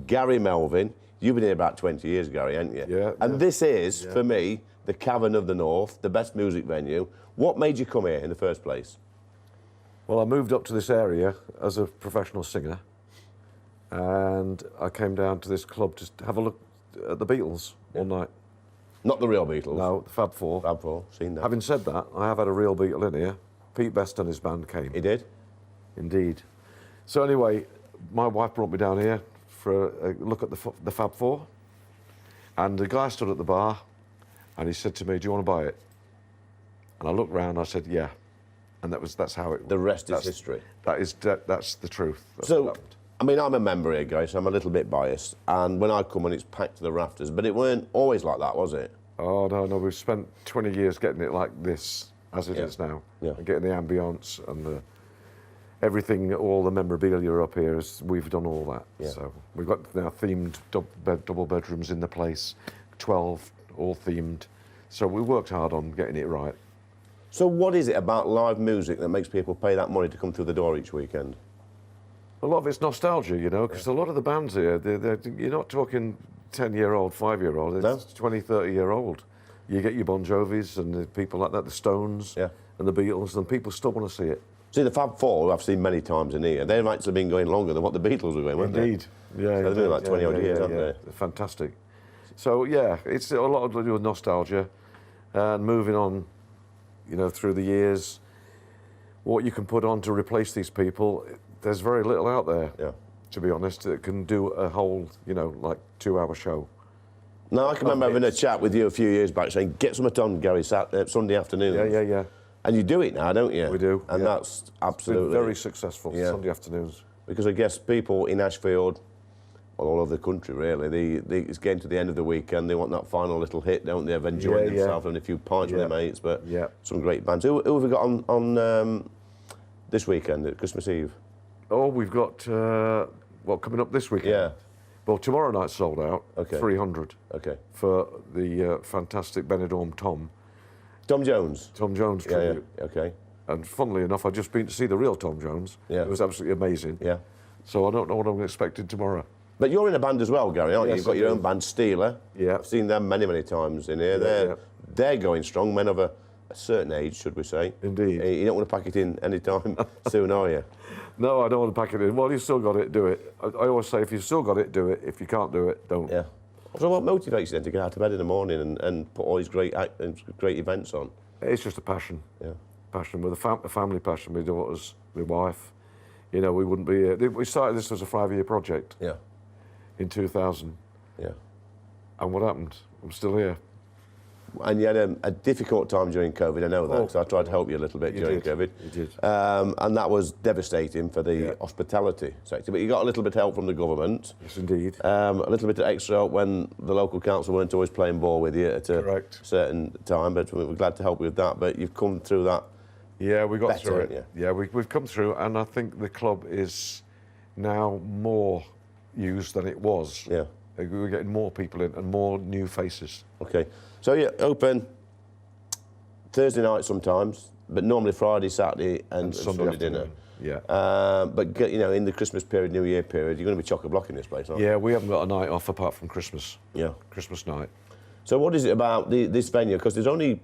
Gary Melvin. You've been here about 20 years, Gary, haven't you? Yeah. And this is, for me, the Cavern of the North, the best music venue. What made you come here in the first place? Well, I moved up to this area as a professional singer, and I came down to this club to have a look at the Beatles one night. Not the real Beatles? No, the Fab Four. Fab Four, seen that. Having said that, I have had a real Beatle in here. Pete Best and his band came. He did? Indeed. So anyway, my wife brought me down here for a look at the Fab Four, and the guy stood at the bar, and he said to me, "Do you want to buy it?" And I looked round, I said, "Yeah." And that's how it... The rest is history. That's the truth. So, I mean, I'm a member here, guys, so I'm a little bit biased. And when I come in, it's packed to the rafters. But it weren't always like that, was it? Oh, no, we've spent 20 years getting it like this, as it is now. Yeah. And getting the ambience and everything, all the memorabilia up here, we've done all that. Yeah. So we've got now themed double bedrooms in the place, 12, all themed. So we worked hard on getting it right. So what is it about live music that makes people pay that money to come through the door each weekend? A lot of it's nostalgia, you know, because a lot of the bands here, you're not talking 10-year-old, 5-year-old. It's No? 20, 30-year-old. You get your Bon Jovis and the people like that, the Stones and the Beatles, and people still want to see it. See, the Fab Four, I've seen many times in here. They've actually been going longer than what the Beatles were going, weren't they? Indeed. Yeah, So they've been like 20 odd years, haven't they? They're fantastic. So, yeah, it's a lot to do with nostalgia and moving on, you know, through the years. What you can put on to replace these people, there's very little out there, to be honest, that can do a whole, you know, like 2-hour show. No, I can remember having a chat with you a few years back saying, get something on, Gary, Sunday afternoons. Yeah. And you do it now, don't you? We do. And that's absolutely... It's been very successful, Sunday afternoons. Because I guess people in Ashfield, well, all over the country, really, it's getting to the end of the weekend, they want that final little hit, don't they, of enjoying themselves and a few pints with their mates, but some great bands. Who have we got on this weekend, at Christmas Eve? Oh, we've got, coming up this weekend? Yeah. Well, tomorrow night's sold out, 300. Okay. For the fantastic Benidorm Tom. Tom Jones? Tom Jones tribute. Yeah, okay. And funnily enough, I've just been to see the real Tom Jones. Yeah. It was absolutely amazing. Yeah. So I don't know what I'm expecting tomorrow. But you're in a band as well, Gary, aren't you? Yes, You've got your own band, Steeler. Yeah. I've seen them many, many times in here. They're going strong, men of a certain age, should we say. Indeed. You don't want to pack it in any time soon, are you? No, I don't want to pack it in. Well, you've still got it, do it. I always say, if you've still got it, do it. If you can't do it, don't. Yeah. So what motivates you then to get out of bed in the morning and put all these great events on? It's just a passion. Yeah. Passion, with a family passion. My daughters, my wife. You know, we wouldn't be here. We started this as a 5-year project. Yeah. In 2000. Yeah. And what happened? I'm still here. And you had a difficult time during COVID, I know that, because I tried to help you a little bit during COVID. You did. And that was devastating for the hospitality sector. But you got a little bit of help from the government. Yes, indeed. A little bit of extra help when the local council weren't always playing ball with you at a certain time, but we're glad to help you with that. But you've come through that. Yeah, we got better, through it. haven't Yeah, we've come through, and I think the club is now more used than it was. Yeah. We're getting more people in and more new faces. Okay. So you're open Thursday night sometimes, but normally Friday, Saturday and Sunday dinner. Yeah. But, you know, in the Christmas period, New Year period, you're going to be chock-a-block in this place, aren't you? Yeah, we haven't got a night off apart from Christmas. Yeah. Christmas night. So what is it about this venue? Because there's only,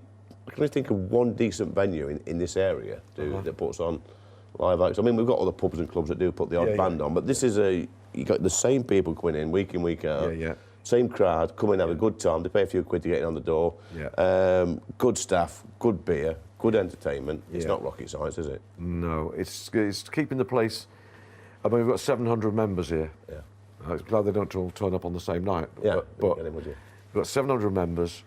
I can only think of one decent venue in this area that puts on live acts. I mean, we've got other pubs and clubs that do put the odd band on, but this is you got the same people coming in, week out. Yeah. Same crowd, come in, have a good time. They pay a few quid to get in on the door. Yeah. Good staff, good beer, good entertainment. It's not rocket science, is it? No, it's keeping the place. I mean, we've got 700 members here. Yeah. I'm glad they don't all turn up on the same night. Yeah, but get in, would you? we've got 700 members,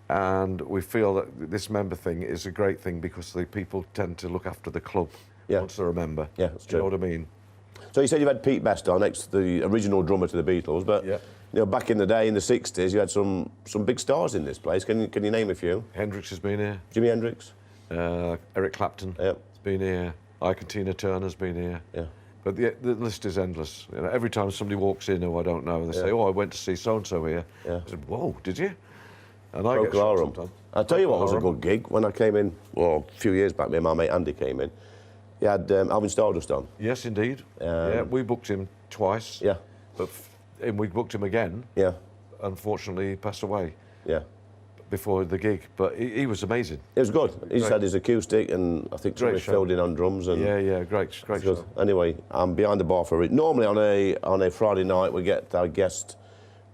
and we feel that this member thing is a great thing because the people tend to look after the club once they're a member. Yeah, that's true. Do you know what I mean? So you said you've had Pete Best on, the original drummer to the Beatles, but you know, back in the day, in the 60s, you had some big stars in this place. Can you name a few? Hendrix has been here. Jimi Hendrix? Eric Clapton has been here. Ike and Tina Turner's been here. Yeah. But the list is endless. You know, every time somebody walks in who I don't know, they say, "Oh, I went to see so-and-so here." Yeah. I said, "Whoa, did you?" And I get shocked Proclarum. sometimes. I'll tell you what was a good gig. When I came in, well, a few years back, me and my mate Andy came in. You had Alvin Stardust on. Yes, indeed. Yeah, we booked him twice. Yeah. But and we booked him again. Yeah. Unfortunately, he passed away. Yeah. Before the gig, but he was amazing. It was good. He just had his acoustic, and I think Tommy filled in on drums. And yeah, great show. Anyway, I'm behind the bar for it. Normally on a Friday night we get our guest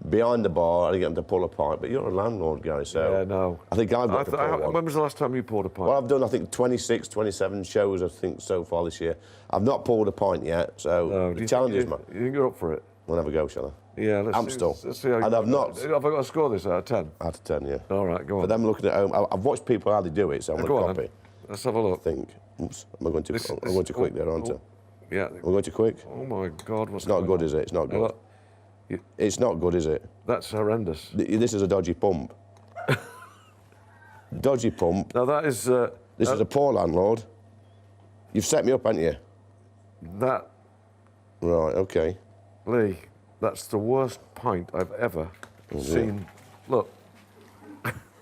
behind the bar and get them to pull a pint. But you're a landlord, Gary, so yeah, no. I think I've got to pull one. When was the last time you poured a pint? Well, I've done I think 26, 27 shows I think so far this year. I've not pulled a pint yet, so the challenge is, man. You think you're up for it? We'll have a go, shall I? Yeah, let's see how and I've not. Have I got to score this out of 10? Out of 10, yeah. All right, go on. But them looking at home, I've watched people how they do it, so I'm going to copy. Then. Let's have a look. I think. Oops, I'm going too quick there, aren't I? Yeah. I'm going too quick. Oh my God, it's not good, is it? It's not good. It's not good, is it? That's horrendous. This is a dodgy pump. Dodgy pump. Now that is. This is a poor landlord. You've set me up, haven't you? That. Right. Okay. Lee, that's the worst pint I've ever seen. Look.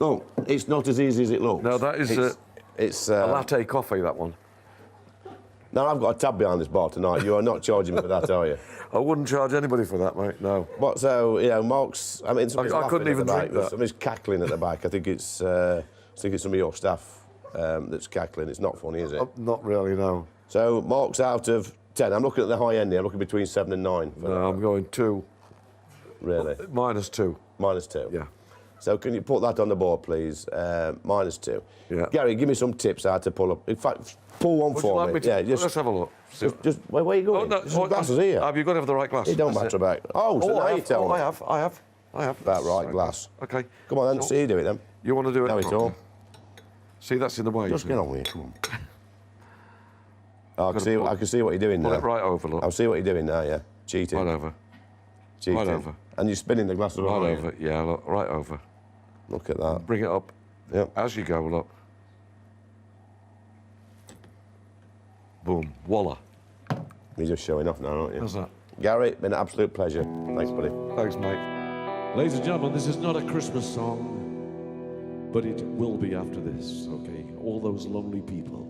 No, it's not as easy as it looks. No, that is. It's a latte coffee. That one. Now, I've got a tab behind this bar tonight. You are not charging me for that, are you? I wouldn't charge anybody for that, mate, no. What, so, you know, Mark's... I mean, somebody's I couldn't even drink that. Somebody's cackling at the back. I think it's some of your staff that's cackling. It's not funny, is it? Not really, no. So, Mark's out of 10. I'm looking at the high end here. I'm looking between 7 and 9. No, I'm going 2. Really? -2. -2? Yeah. So can you put that on the board, please? -2. Yeah. Gary, give me some tips how to pull up. In fact, pull one Would for you like me. me to... Yeah, Let's have a look. Just where are you going? Oh, no, There's some glasses here. Have you got to have the right glasses? It don't matter about... Oh, so now you tell me. I have. About right glass. OK. Come on then, see you do it then. You want to do it? No, it's all. See, that's in the way. Just get on with it, come on. Oh, I can see what you're doing now. Pull it right over, look. I'll see what you're doing now, yeah. Cheating. Right over. Cheating. Right over. And you're spinning the glass around. Right over, yeah, look, right over. Look at that. Bring it up. Yep. As you go, look. Boom. Voila. You're just showing off now, aren't you? How's that? Gary, been an absolute pleasure. Thanks, buddy. Thanks, mate. Ladies and gentlemen, this is not a Christmas song, but it will be after this, okay? All those lonely people.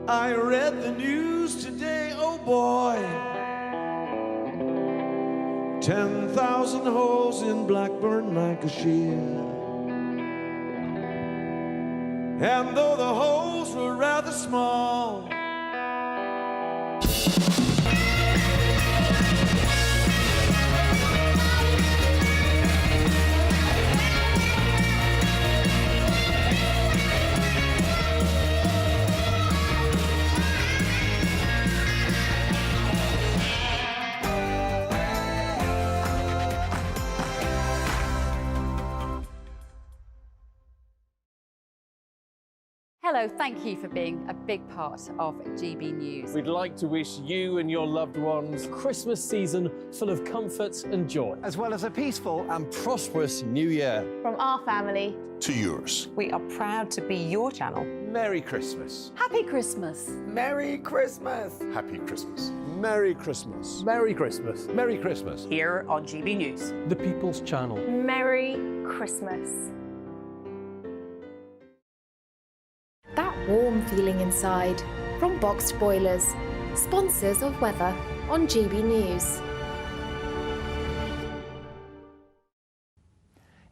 I read the news today, oh boy. 10,000 holes in Blackburn, Lancashire. And though the holes were rather small, Hello, thank you for being a big part of GB News. We'd like to wish you and your loved ones a Christmas season full of comfort and joy. As well as a peaceful and prosperous new year. From our family to yours. We are proud to be your channel. Merry Christmas. Happy Christmas. Merry Christmas. Happy Christmas. Merry Christmas. Merry Christmas. Merry Christmas. Here on GB News. The People's Channel. Merry Christmas. That warm feeling inside from Boxed Boilers, sponsors of weather on GB News.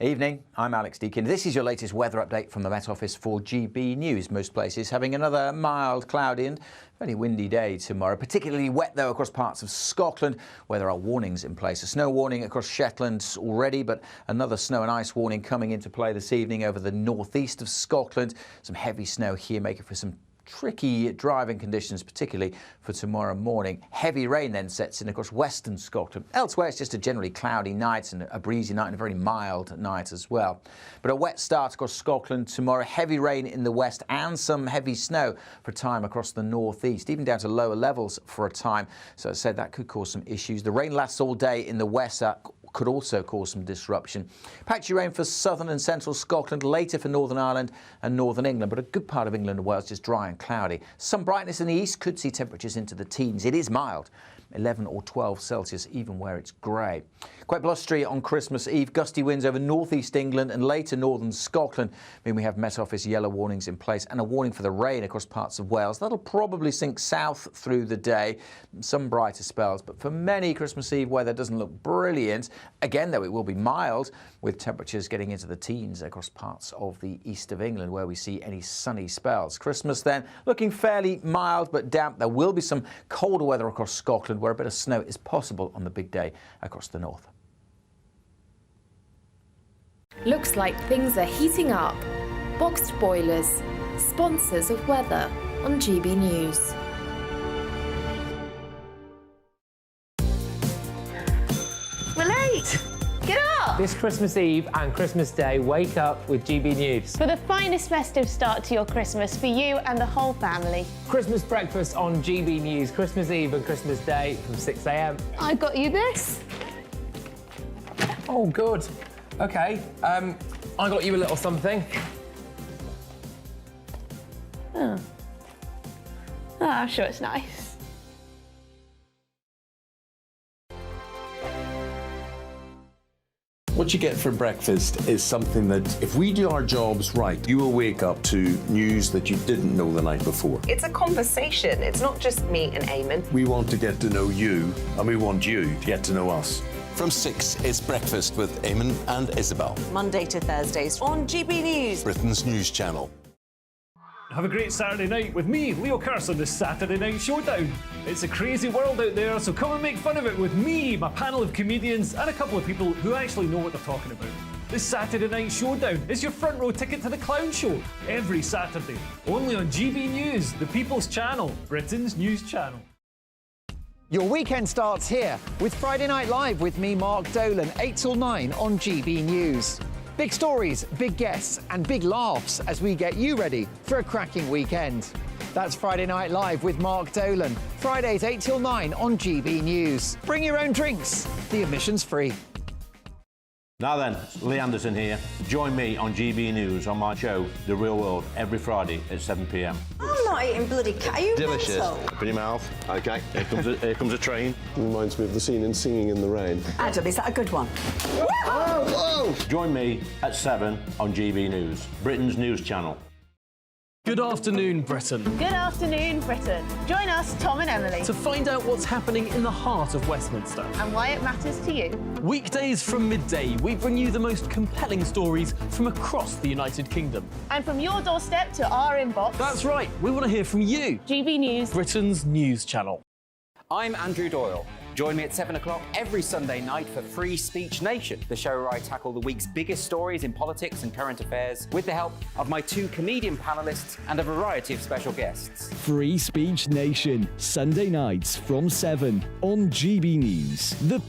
Evening, I'm Alex Deakin. This is your latest weather update from the Met Office for GB News. Most places having another mild, cloudy and fairly windy day tomorrow. Particularly wet, though, across parts of Scotland, where there are warnings in place. A snow warning across Shetland already, but another snow and ice warning coming into play this evening over the northeast of Scotland. Some heavy snow here, making for some tricky driving conditions, particularly for tomorrow morning. Heavy rain then sets in across western Scotland. Elsewhere, it's just a generally cloudy night and a breezy night and a very mild night as well. But a wet start across Scotland tomorrow. Heavy rain in the west and some heavy snow for a time across the northeast, even down to lower levels for a time. So as I said, that could cause some issues. The rain lasts all day in the west. Could also cause some disruption. Patchy rain for southern and central Scotland, later for Northern Ireland and Northern England, but a good part of England and Wales just dry and cloudy. Some brightness in the east, could see temperatures into the teens. It is mild, 11 or 12 Celsius, even where it's grey. Quite blustery on Christmas Eve. Gusty winds over northeast England and later northern Scotland. I mean, we have Met Office yellow warnings in place and a warning for the rain across parts of Wales. That'll probably sink south through the day. Some brighter spells, but for many, Christmas Eve weather doesn't look brilliant. Again, though, it will be mild, with temperatures getting into the teens across parts of the east of England, where we see any sunny spells. Christmas, then, looking fairly mild but damp. There will be some colder weather across Scotland, where a bit of snow is possible on the big day across the north. Looks like things are heating up. Boxed Boilers, sponsors of weather on GB News. We're late! Get up! This Christmas Eve and Christmas Day, wake up with GB News. For the finest festive start to your Christmas for you and the whole family. Christmas breakfast on GB News, Christmas Eve and Christmas Day from 6 a.m. I got you this. Oh, good. OK, I got you a little something. Oh. Oh, I'm sure it's nice. What you get for breakfast is something that, if we do our jobs right, you will wake up to news that you didn't know the night before. It's a conversation. It's not just me and Eamon. We want to get to know you, and we want you to get to know us. From 6, it's Breakfast with Eamon and Isabel. Monday to Thursdays on GB News. Britain's news channel. Have a great Saturday night with me, Leo Curse, on this Saturday Night Showdown. It's a crazy world out there, so come and make fun of it with me, my panel of comedians, and a couple of people who actually know what they're talking about. This Saturday Night Showdown is your front row ticket to the clown show, every Saturday, only on GB News, the People's Channel, Britain's news channel. Your weekend starts here with Friday Night Live with me, Mark Dolan, 8 till 9 on GB News. Big stories, big guests, and big laughs as we get you ready for a cracking weekend. That's Friday Night Live with Mark Dolan, Fridays 8 till 9 on GB News. Bring your own drinks, the admission's free. Now then, Lee Anderson here. Join me on GB News on my show, The Real World, every Friday at 7 p.m. I'm not eating bloody cat. Are you Delicious. mental? Open your mouth. OK. Here comes a train. Reminds me of the scene in Singing in the Rain. Adam, is that a good one? Whoa! Join me at 7 on GB News, Britain's news channel. Good afternoon, Britain. Good afternoon, Britain. Join us, Tom and Emily, To find out what's happening in the heart of Westminster. and why it matters to you. Weekdays from midday, we bring you the most compelling stories from across the United Kingdom. And from your doorstep to our inbox. That's right, we want to hear from you. GB News, Britain's news channel. I'm Andrew Doyle. Join me at 7 o'clock every Sunday night for Free Speech Nation, the show where I tackle the week's biggest stories in politics and current affairs with the help of my 2 comedian panellists and a variety of special guests. Free Speech Nation, Sunday nights from 7 on GB News. The